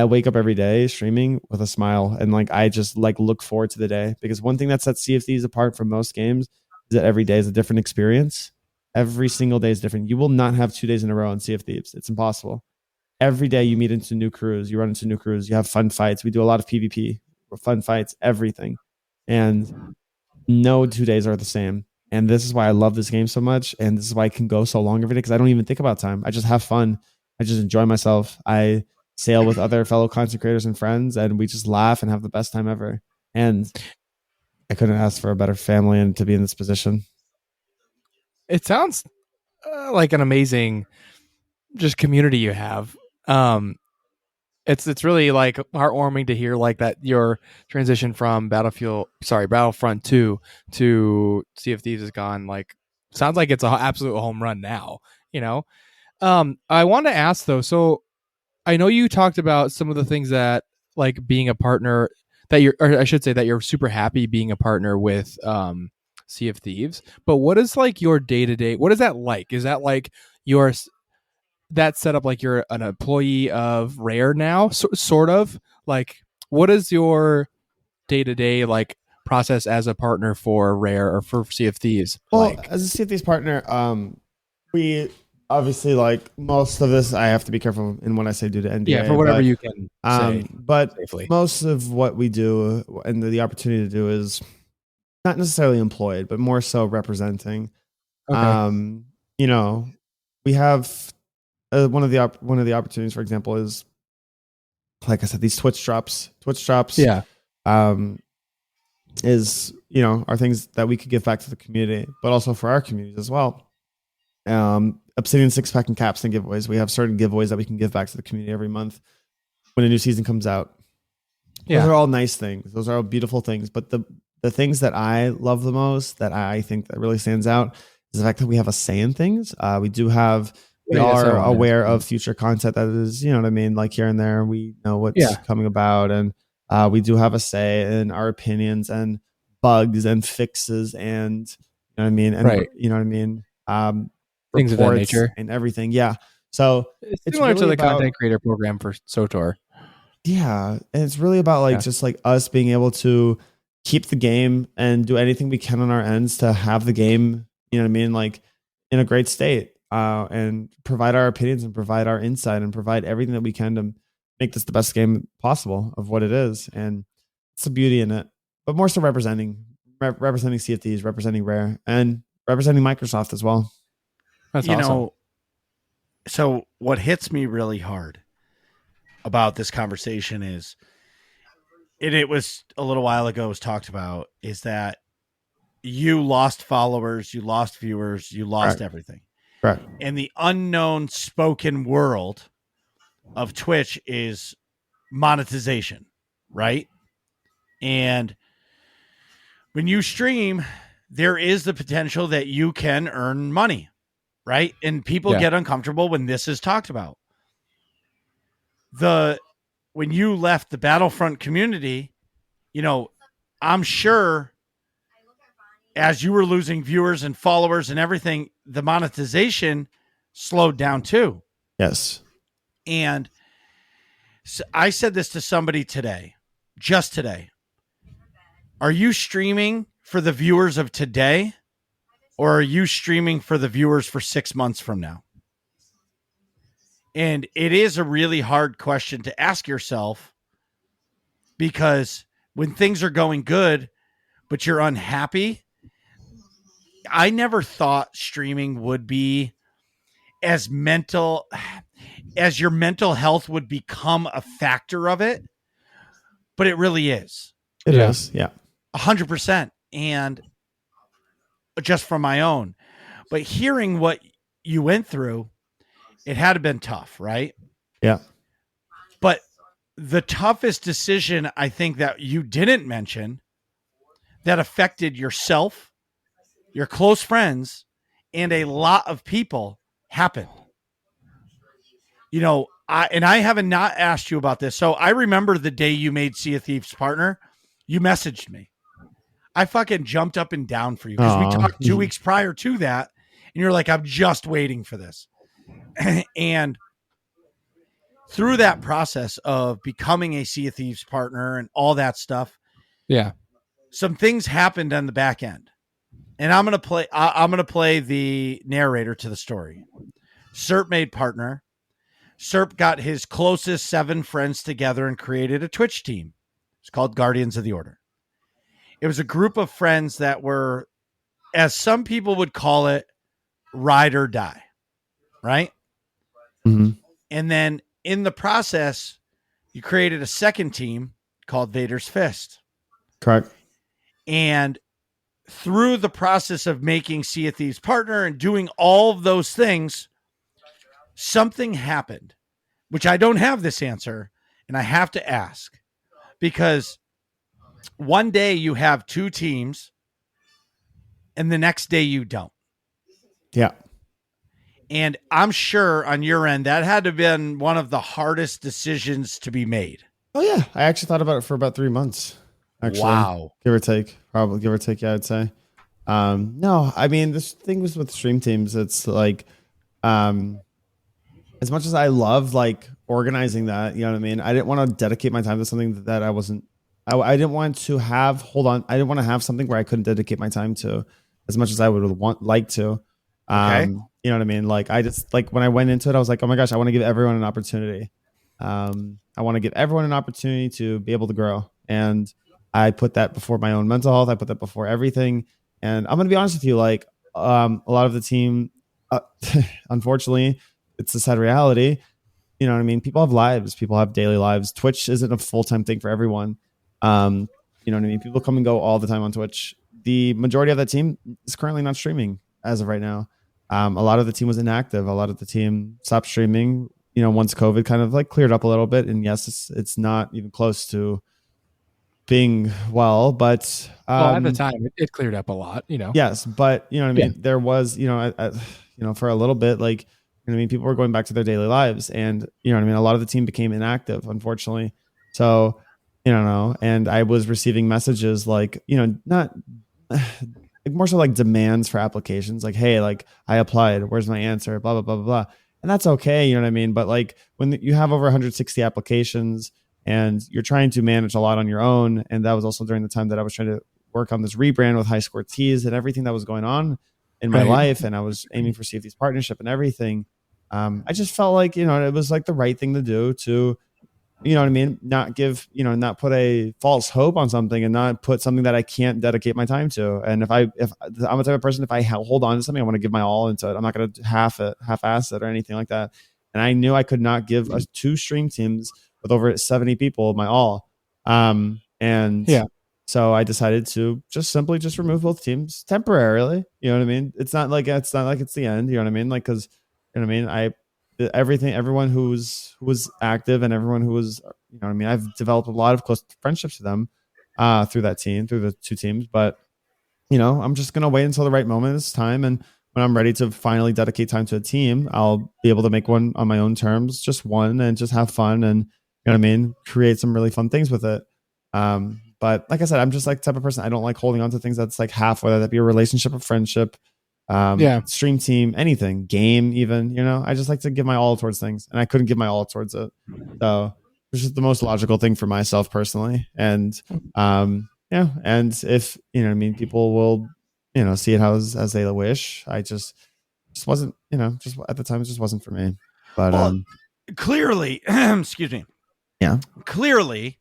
wake up every day streaming with a smile, and like, I just like look forward to the day, because one thing that sets Sea of Thieves apart from most games is that every day is a different experience. Every single day is different. You will not have 2 days in a row in Sea of Thieves. It's impossible. Every day you meet into new crews, you run into new crews, you have fun fights. We do a lot of PvP, fun fights, everything. And no 2 days are the same. And this is why I love this game so much. And this is why I can go so long every day, because I don't even think about time. I just have fun. I just enjoy myself. I sail with other fellow content creators and friends, and we just laugh and have the best time ever. And I couldn't ask for a better family and to be in this position. It sounds like an amazing just community you have. It's really like heartwarming to hear like that your transition from Battlefront 2 to Sea of Thieves has gone, like, sounds like it's an absolute home run now, I want to ask though, so I know you talked about some of the things that, like, being a partner that you're super happy being a partner with Sea of Thieves, but what is like your day-to-day, what is that like? Is that like your that set up like you're an employee of Rare now, sort of? Like, what is your day-to-day like process as a partner for Rare or for Sea of Thieves like? As a Sea of Thieves partner, we obviously, like, most of this I have to be careful in what I say due to NDA. Yeah, for whatever you can say. But safely. Most of what we do and the opportunity to do is not necessarily employed, but more so representing. Okay. We have one of the opportunities, for example, is, like I said, these Twitch drops. Yeah. Is are things that we could give back to the community, but also for our communities as well. Obsidian 6-pack and capstan giveaways. We have certain giveaways that we can give back to the community every month when a new season comes out. Those are all nice things. Those are all beautiful things. But the things that I love the most, that I think that really stands out, is the fact that we have a say in things. We are aware of future content that is, you know what I mean, like here and there. We know what's coming about, and we do have a say in our opinions and bugs and fixes, and you know what I mean, and you know what I mean, things of that nature and everything. Yeah, so it's similar to the content creator program for SOTOR. Yeah, and it's really about like just like us being able to keep the game and do anything we can on our ends to have the game, you know what I mean, like in a great state, and provide our opinions and provide our insight and provide everything that we can to make this the best game possible of what it is. And it's the beauty in it, but more so representing Sea of Thieves, representing Rare, and representing Microsoft as well. That's awesome. So what hits me really hard about this conversation is, it was a little while ago, was talked about, is that you lost followers, you lost viewers, you lost Correct. everything. Correct. And the unknown spoken world of Twitch is monetization, right? And when you stream, there is the potential that you can earn money, right? And people get uncomfortable when this is talked about. When you left the Battlefront community, I'm sure as you were losing viewers and followers and everything, the monetization slowed down too. Yes. And so I said this to somebody today, just today. Are you streaming for the viewers of today, or are you streaming for the viewers for 6 months from now? And it is a really hard question to ask yourself, because when things are going good, but you're unhappy, I never thought streaming would be as your mental health would become a factor of it, but it really is. It is. Yeah. 100%. And just from my own, but hearing what you went through, it had to been tough, right? Yeah. But the toughest decision, I think, that you didn't mention that affected yourself, your close friends, and a lot of people happened. I haven't not asked you about this. So I remember the day you made Sea of Thieves partner, you messaged me. I fucking jumped up and down for you because we talked 2 weeks prior to that, and you're like, I'm just waiting for this. And through that process of becoming a Sea of Thieves partner and all that stuff, some things happened on the back end. And I'm gonna play the narrator to the story. Serp made partner. Serp got his closest 7 friends together and created a Twitch team. It's called Guardians of the Order. It was a group of friends that were, as some people would call it, ride or die, right? Mm-hmm. And then in the process, you created a second team called Vader's Fist. Correct. And through the process of making Sea of Thieves partner and doing all of those things, something happened, which I don't have this answer, and I have to ask, because one day you have 2 teams and the next day you don't. Yeah. And I'm sure on your end, that had to have been one of the hardest decisions to be made. Oh yeah. I actually thought about it for about 3 months. Actually. Wow. Give or take. Probably give or take. Yeah, I'd say. No, I mean, this thing was with stream teams. It's like, as much as I love like organizing that, you know what I mean? I didn't want to dedicate my time to something that I wasn't, I didn't want to have, I didn't want to have something where I couldn't dedicate my time to as much as I would like to. Okay. You know what I mean? Like I just, like when I went into it, I was like, oh my gosh, I want to give everyone an opportunity. I want to give everyone an opportunity to be able to grow. And I put that before my own mental health. I put that before everything. And I'm going to be honest with you, like a lot of the team, unfortunately, it's a sad reality. You know what I mean? People have lives. People have daily lives. Twitch isn't a full-time thing for everyone. You know what I mean? People come and go all the time on Twitch. The majority of that team is currently not streaming as of right now. A lot of the team was inactive. A lot of the team stopped streaming, you know, once COVID kind of like cleared up a little bit. And yes, it's not even close to being well, but at the time it cleared up a lot, you know. Yes, but you know what I mean? There was, you know, for a little bit, like, you know what I mean, people were going back to their daily lives, and you know what I mean, a lot of the team became inactive, unfortunately. So, you know, and I was receiving messages like, you know, not like more so like demands for applications, like, hey, like I applied, where's my answer, blah blah blah blah blah. And that's okay, you know what I mean? But like when you have over 160 applications and you're trying to manage a lot on your own, and that was also during the time that I was trying to work on this rebrand with High Score Tees and everything that was going on in my life, and I was aiming for Sea of Thieves partnership and everything. I just felt like, you know, it was like the right thing to do to you know what I mean? Not give, not put a false hope on something and not put something that I can't dedicate my time to. And if I'm the type of person, if I hold on to something, I want to give my all into it. I'm not going to half-ass it or anything like that. And I knew I could not give us 2 stream teams with over 70 people my all. And Yeah. so I decided to just remove both teams temporarily. You know what I mean? It's not like it's the end. You know what I mean? Like, because you know what I mean. Everyone who was active and everyone who was, you know what I mean. I've developed a lot of close friendships with them through that team, through the 2 teams. But I'm just gonna wait until the right moment is time, and when I'm ready to finally dedicate time to a team, I'll be able to make one on my own terms, just one, and just have fun, and you know what I mean, create some really fun things with it. But like I said, I'm just like the type of person, I don't like holding on to things that's like half, whether that be a relationship or friendship, stream team, anything, game, even, I just like to give my all towards things, and I couldn't give my all towards it. So it's just the most logical thing for myself personally. And, and if, people will, see it as they wish. I just wasn't, just at the time, it just wasn't for me. But, clearly, excuse me. Yeah. Clearly,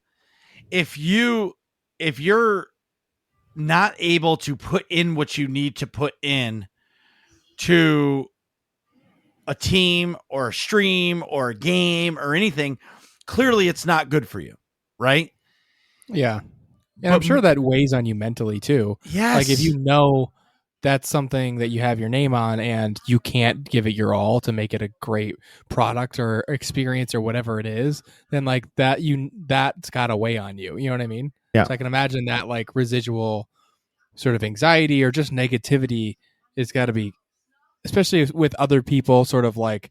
if you're not able to put in what you need to put in to a team or a stream or a game or anything, clearly it's not good for you, right? Yeah. And I'm sure that weighs on you mentally too. Yes. Like if you know that's something that you have your name on and you can't give it your all to make it a great product or experience or whatever it is, then like that's got to weigh on you. You know what I mean? Yeah. So I can imagine that like residual sort of anxiety or just negativity is got to be, especially with other people sort of like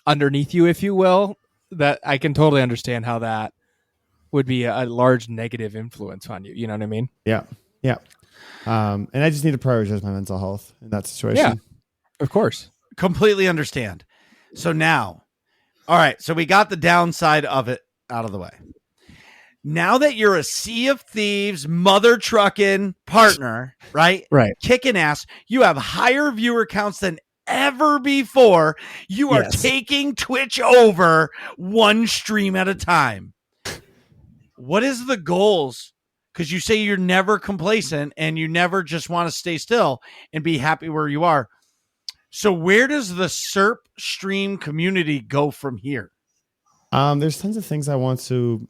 underneath you, if you will, that I can totally understand how that would be a large negative influence on you. You know what I mean? Yeah. Yeah. And I just need to prioritize my mental health in that situation. Yeah, of course. Completely understand. So now, all right. So we got the downside of it out of the way. Now that you're a Sea of Thieves mother trucking partner, right? Right. Kicking ass. You have higher viewer counts than ever before. You are taking Twitch over one stream at a time. What is the goals? Because you say you're never complacent and you never just want to stay still and be happy where you are. So where does the Serp stream community go from here? There's tons of things I want to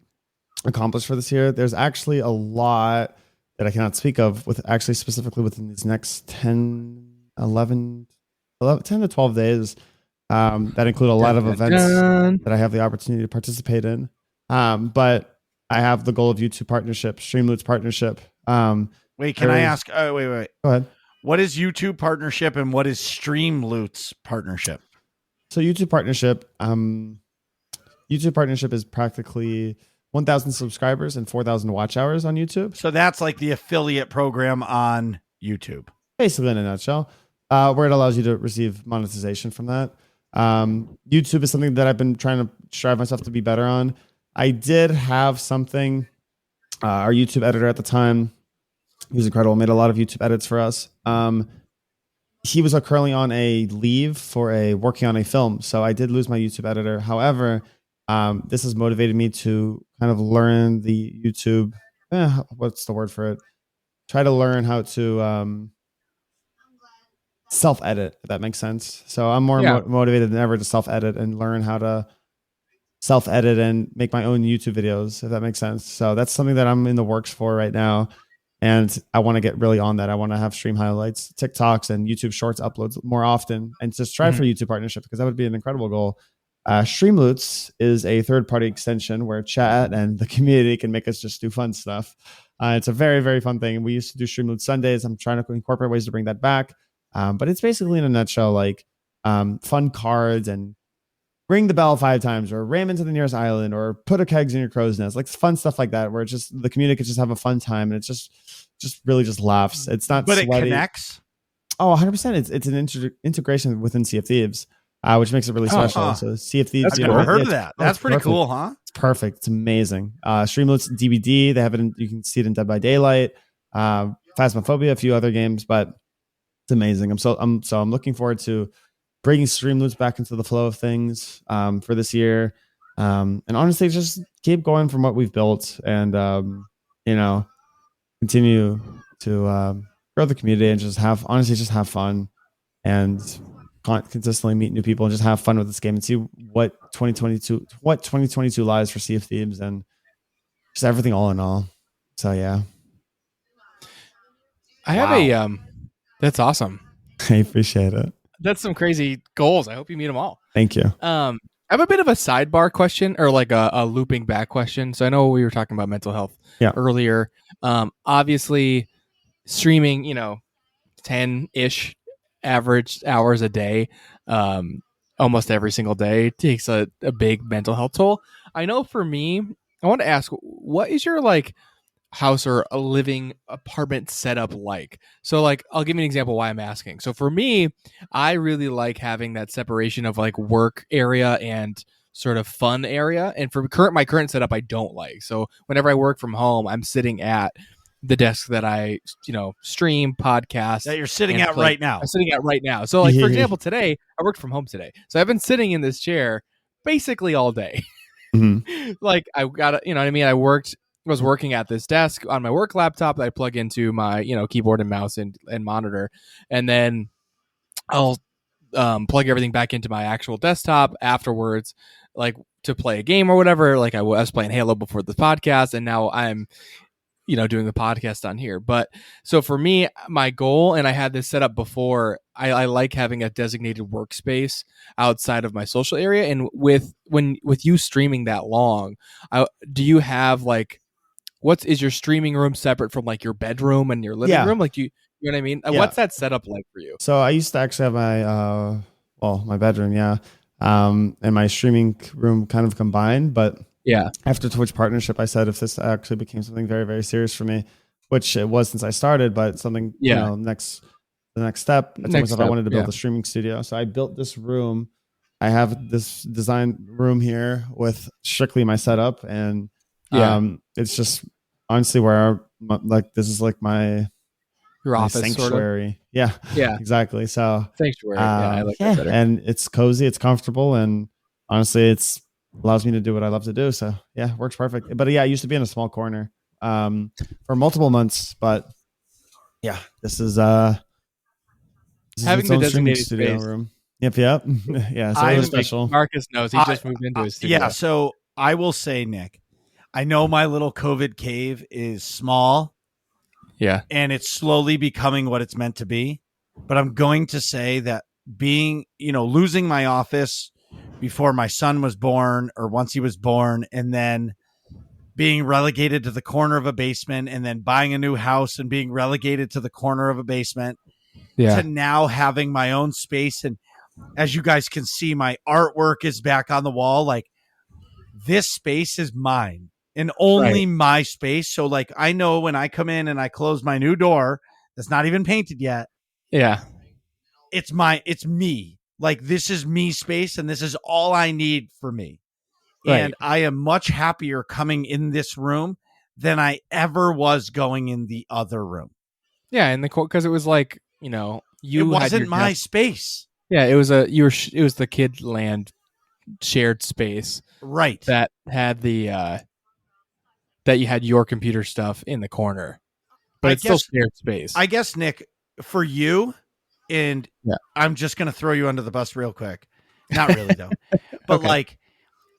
accomplish for this year. There's actually a lot that I cannot speak of specifically within these next 10 to 12 days that include a lot of events that I have the opportunity to participate in. But I have the goal of YouTube partnership, Streamloots partnership. Wait, can I ask? Oh, wait. Go ahead. What is YouTube partnership and what is Streamloots partnership? So YouTube partnership is practically 1,000 subscribers and 4,000 watch hours on YouTube. So that's like the affiliate program on YouTube. Basically, in a nutshell, where it allows you to receive monetization from that. YouTube is something that I've been trying to strive myself to be better on. I did have something, our YouTube editor at the time, he was incredible, made a lot of YouTube edits for us. He was currently on a leave for working on a film. So I did lose my YouTube editor. However, this has motivated me to kind of learn the YouTube, what's the word for it? Try to learn how to self-edit, if that makes sense. So I'm more motivated than ever to self-edit and learn how to self-edit and make my own YouTube videos, if that makes sense. So that's something that I'm in the works for right now. And I want to get really on that. I want to have stream highlights, TikToks, and YouTube Shorts uploads more often, and just try for YouTube partnership, because that would be an incredible goal. Streamloots is a third-party extension where chat and the community can make us just do fun stuff. It's a very, very fun thing. We used to do Streamloots Sundays. I'm trying to incorporate ways to bring that back. But it's basically, in a nutshell, like fun cards and ring the bell 5 times, or ram into the nearest island, or put a kegs in your crow's nest, like fun stuff like that, where it's just the community can just have a fun time, and it's just really just laughs. It's not, but sweaty. It connects. Oh, 100%. It's an integration within Sea of Thieves, which makes it really special. So Sea of Thieves, I've never heard of that. That's pretty cool, huh? It's perfect. It's amazing. Streamloots DVD, they have it. You can see it in Dead by Daylight, Phasmophobia, a few other games, but it's amazing. I'm looking forward to bringing Streamloots back into the flow of things for this year. And honestly, just keep going from what we've built, and continue to grow the community, and just have fun, and consistently meet new people, and just have fun with this game, and see what 2022 lies for Sea of Thieves, and just everything all in all. So yeah. I have a that's awesome. I appreciate it. That's some crazy goals. I hope you meet them all. Thank you. I have a bit of a sidebar question, or like a looping back question. So I know we were talking about mental health earlier. Obviously, streaming, 10-ish average hours a day, almost every single day, takes a big mental health toll. I know for me, I want to ask, what is your like house or a living apartment setup like? So like, I'll give you an example why I'm asking. So for me, I really like having that separation of like work area and sort of fun area. And for my current setup, I don't like. So whenever I work from home, I'm sitting at the desk that I, stream podcasts. That you're sitting at right now. I'm sitting at right now. So like, for example, today, I worked from home today. So I've been sitting in this chair basically all day. Mm-hmm. Like I got, you know what I mean? I was working at this desk on my work laptop that I plug into my, keyboard and mouse and monitor. And then I'll plug everything back into my actual desktop afterwards, like to play a game or whatever. Like I was playing Halo before the podcast, and now I'm, doing the podcast on here. But so for me, my goal, and I had this set up before, I like having a designated workspace outside of my social area. And with you streaming that long, do you have like, is your streaming room separate from like your bedroom and your living room? Like, you know what I mean? What's that setup like for you? So I used to actually have my bedroom, and my streaming room kind of combined. But after Twitch partnership, I said if this actually became something very, very serious for me, which it was since I started, but something, the next step, I told myself I wanted to build a streaming studio. So I built this room. I have this design room here with strictly my setup, and it's just honestly where this is like your office sanctuary. Sort of. Yeah, exactly. So sanctuary. I like that better. And it's cozy, it's comfortable, and honestly, it's allows me to do what I love to do. So yeah, works perfect. But I used to be in a small corner for multiple months, but this is having the designated studio space. room. Yep. Yeah, so it was special. Marcus knows he just moved into his studio. Yeah, so I will say, Nick, I know my little COVID cave is small. Yeah. And it's slowly becoming what it's meant to be. But I'm going to say that losing my office before my son was born, or once he was born, and then being relegated to the corner of a basement, and then buying a new house and being relegated to the corner of a basement, to now having my own space. And as you guys can see, my artwork is back on the wall. Like, this space is mine and only my space. So like, I know when I come in and I close my new door that's not even painted yet. Yeah. It's me. Like, this is me space, and this is all I need for me. Right. And I am much happier coming in this room than I ever was going in the other room. Yeah, and because it was like, it wasn't my space. Yeah, it was it was the kid land shared space. Right. That had that you had your computer stuff in the corner. But it's still shared space. I guess, Nick, for you, and I'm just going to throw you under the bus real quick. Not really, though. But like,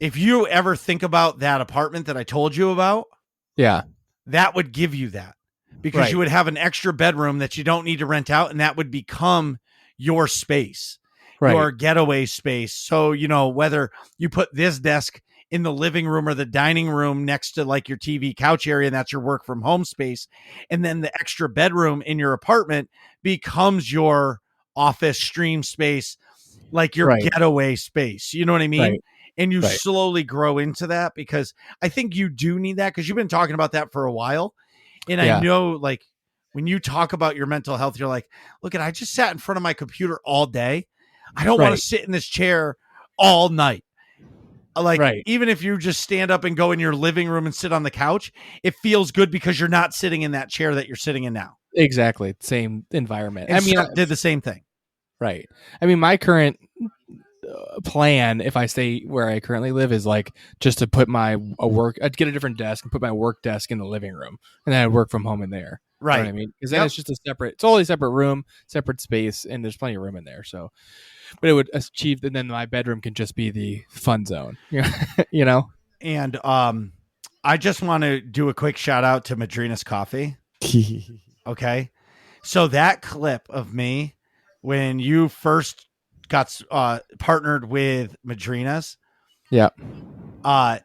if you ever think about that apartment that I told you about, that would give you that. Because you would have an extra bedroom that you don't need to rent out, and that would become your space, your getaway space. So, whether you put this desk in the living room or the dining room next to like your TV couch area, and that's your work from home space. And then the extra bedroom in your apartment becomes your office stream space, like your getaway space. You know what I mean? Right. And you slowly grow into that, because I think you do need that, because you've been talking about that for a while. And I know, like, when you talk about your mental health, you're like, look, I just sat in front of my computer all day. I don't want to sit in this chair all night. Like, even if you just stand up and go in your living room and sit on the couch, it feels good because you're not sitting in that chair that you're sitting in now. Exactly. Same environment. And I did the same thing. Right. I mean, my current plan if I stay where I currently live is like just to put I'd get a different desk and put my work desk in the living room, and then I'd work from home in there. Right. You know what I mean? Because then it's just totally separate room, separate space, and there's plenty of room in there. So, but it would achieve, and then my bedroom can just be the fun zone. You know. And I just want to do a quick shout out to Madrina's Coffee. Okay. So that clip of me when you first got partnered with Madrina's. Yeah.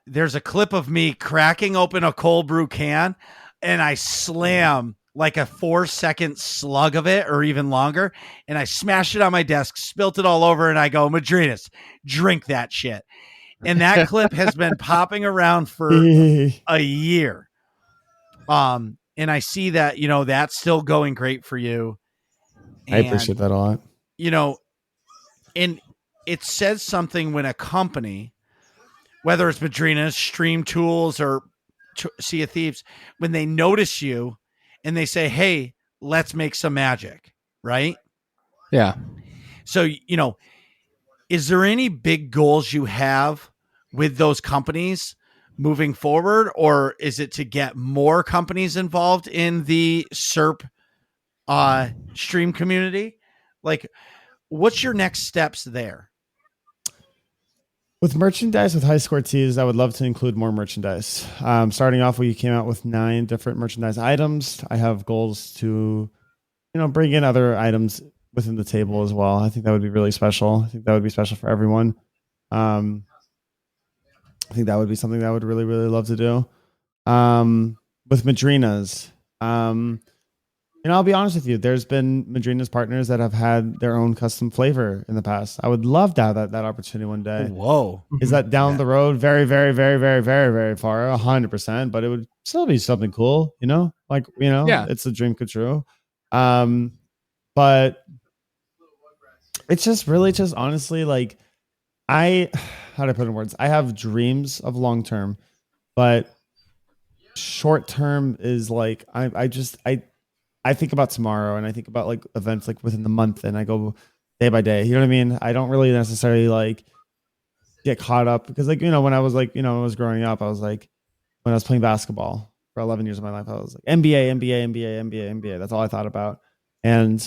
There's a clip of me cracking open a cold brew can and I slam like a 4-second slug of it or even longer. And I smashed it on my desk, spilt it all over. And I go, Madrina's, drink that shit. And that clip has been popping around for a year. And I see that, that's still going great for you. And, I appreciate that a lot. And it says something when a company, whether it's Madrina's, Stream Tools, or Sea of Thieves, when they notice you and they say, hey, let's make some magic, right? Yeah. So, is there any big goals you have with those companies moving forward, or is it to get more companies involved in the Serp stream community? Like, what's your next steps there? With merchandise, with high score tees, I would love to include more merchandise. Starting off, we came out with 9 different merchandise items. I have goals to, bring in other items within the table as well. I think that would be really special. I think that would be special for everyone. I think that would be something that I would really, really love to do. With Madrina's, I'll be honest with you. There's been Madrina's partners that have had their own custom flavor in the past. I would love to have that opportunity one day. Whoa. Is that down the road? Very, very, very, very, very, very far, 100%, but it would still be something cool, Yeah. It's a dream come true. But it's just really honestly, like how do I put it in words? I have dreams of long term, but short term is like, I think about tomorrow and I think about like events like within the month and I go day by day. You know what I mean? I don't really necessarily like get caught up because when I was when I was growing up, I was like, when I was playing basketball for 11 years of my life, I was like NBA, NBA, NBA, NBA, NBA. That's all I thought about. And,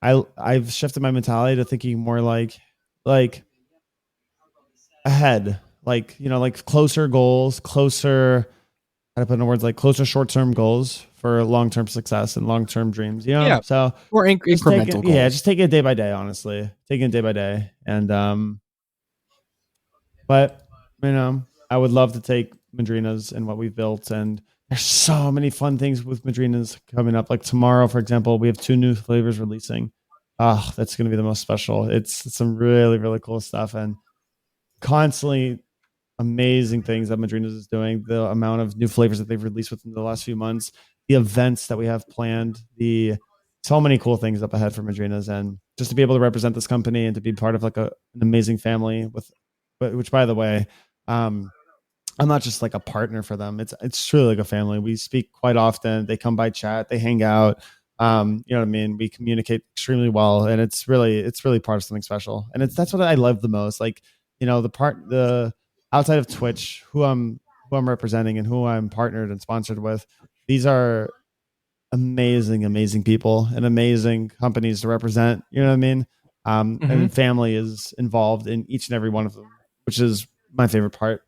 I've shifted my mentality to thinking more like ahead, like closer goals, closer, how to put in words, like closer short-term goals for long-term success and long-term dreams, Yeah. So Or incremental goals. Yeah, just take it day by day, honestly. Take it day by day. And but I would love to take Madrina's and what we've built, and there's so many fun things with Madrina's coming up. Like tomorrow, for example, we have 2 new flavors releasing. Oh, that's going to be the most special. It's some really, really cool stuff, and constantly amazing things that Madrina's is doing. The amount of new flavors that they've released within the last few months, the events that we have planned, so many cool things up ahead for Madrina's, and just to be able to represent this company and to be part of like an amazing family which by the way, I'm not just like a partner for them. It's truly like a family. We speak quite often. They come by chat, they hang out. You know what I mean? We communicate extremely well, and it's really part of something special. And that's what I love the most. Like, the outside of Twitch, who I'm representing and who I'm partnered and sponsored with, these are amazing people and amazing companies to represent. You know what I mean? And family is involved in each and every one of them, which is my favorite part.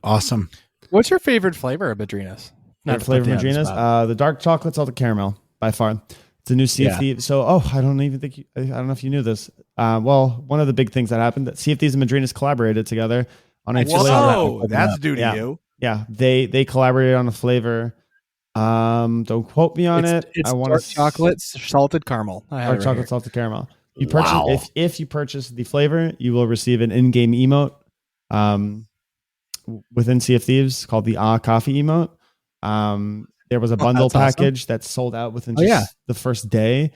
Awesome. What's your favorite flavor of Madrina's? Flavor of Madrina's? The dark chocolate salted caramel by far. It's a new Sea of Thieves. So, I don't know if you knew this. Well, one of the big things that happened, that Sea of Thieves and Madrina's collaborated together on a flavor. Whoa, that's due to you. Yeah, they collaborated on a flavor. Don't quote me on it. It's dark chocolate salted caramel. Dark chocolate salted caramel. You purchase if you purchase the flavor, you will receive an in-game emote within Sea of Thieves called the Coffee emote. There was a bundle package that sold out within just the first day.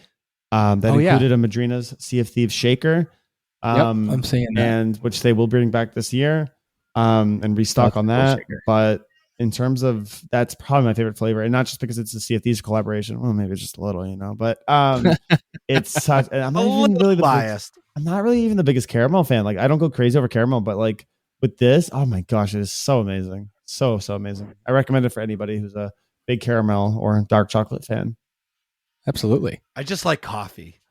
That included a Madrina's Sea of Thieves shaker. I'm saying that. And which they will bring back this year and restock on that. Shaker. But in terms of, that's probably my favorite flavor, and not just because it's a Sea of Thieves collaboration. Well, maybe just a little, but it's such. I'm not even really biased. I'm not really even the biggest caramel fan. Like, I don't go crazy over caramel, but like with this, oh my gosh, it is so amazing, so amazing. I recommend it for anybody who's a big caramel or dark chocolate fan. Absolutely. I just like coffee.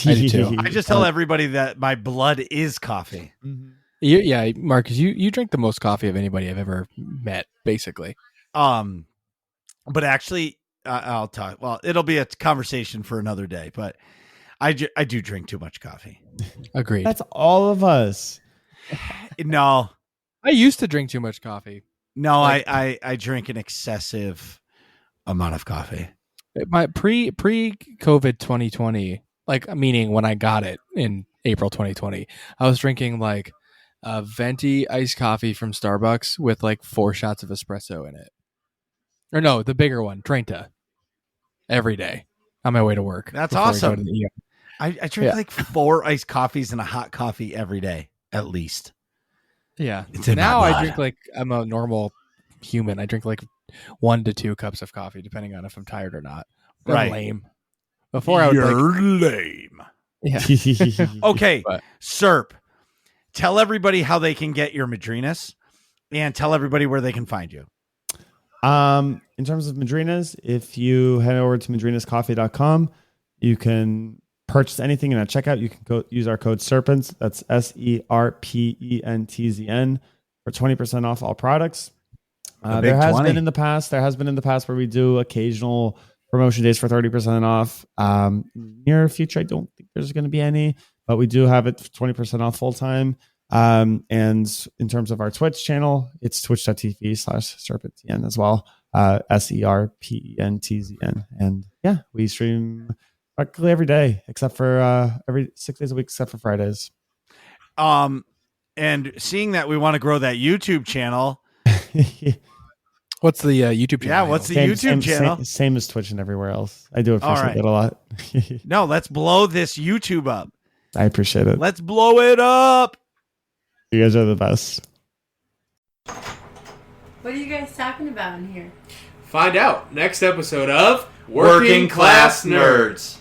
I do too. I just tell everybody that my blood is coffee. Mm-hmm. Yeah, Marcus, you drink the most coffee of anybody I've ever met, basically. But actually, I'll talk. Well, it'll be a conversation for another day. But I do drink too much coffee. Agreed. That's all of us. No, I used to drink too much coffee. no, Like- I drink an excessive amount of coffee. My pre-COVID 2020, like meaning when I got it in April 2020, I was drinking like a venti iced coffee from Starbucks with like 4 shots of espresso in it. Or no, the bigger one, Trenta, every day on my way to work. That's before I go awesome. to the ER. I drink Yeah. like 4 iced coffees and a hot coffee every day, at least. Yeah. It's in my Now I blood. drink like I'm a normal human. I drink like 1 to 2 cups of coffee, depending on if I'm tired or not. I'm Right. lame. Before I would You're like, lame. yeah. Okay, But- Serp, tell everybody how they can get your Madrinas, and tell everybody where they can find you. In terms of Madrinas, if you head over to madrinascoffee.com, you can purchase anything, and at checkout, you can go use our code Serpentzn. That's SERPENTZN for 20% off all products. There has been in the past where we do occasional promotion days for 30% off. Near future, I don't think there's going to be any, but we do have it 20% off full time. And in terms of our Twitch channel, it's twitch.tv/Serpentzn as well. SERPENTZN. And yeah, we stream practically every day, except for every 6 days a week, except for Fridays. And seeing that we want to grow that YouTube channel. What's the YouTube channel? Yeah, what's the YouTube channel? Same as Twitch and everywhere else. I do appreciate right. that a lot. No, let's blow this YouTube up. I appreciate it. Let's blow it up. You guys are the best. What are you guys talking about in here? Find out next episode of Working Class Nerds.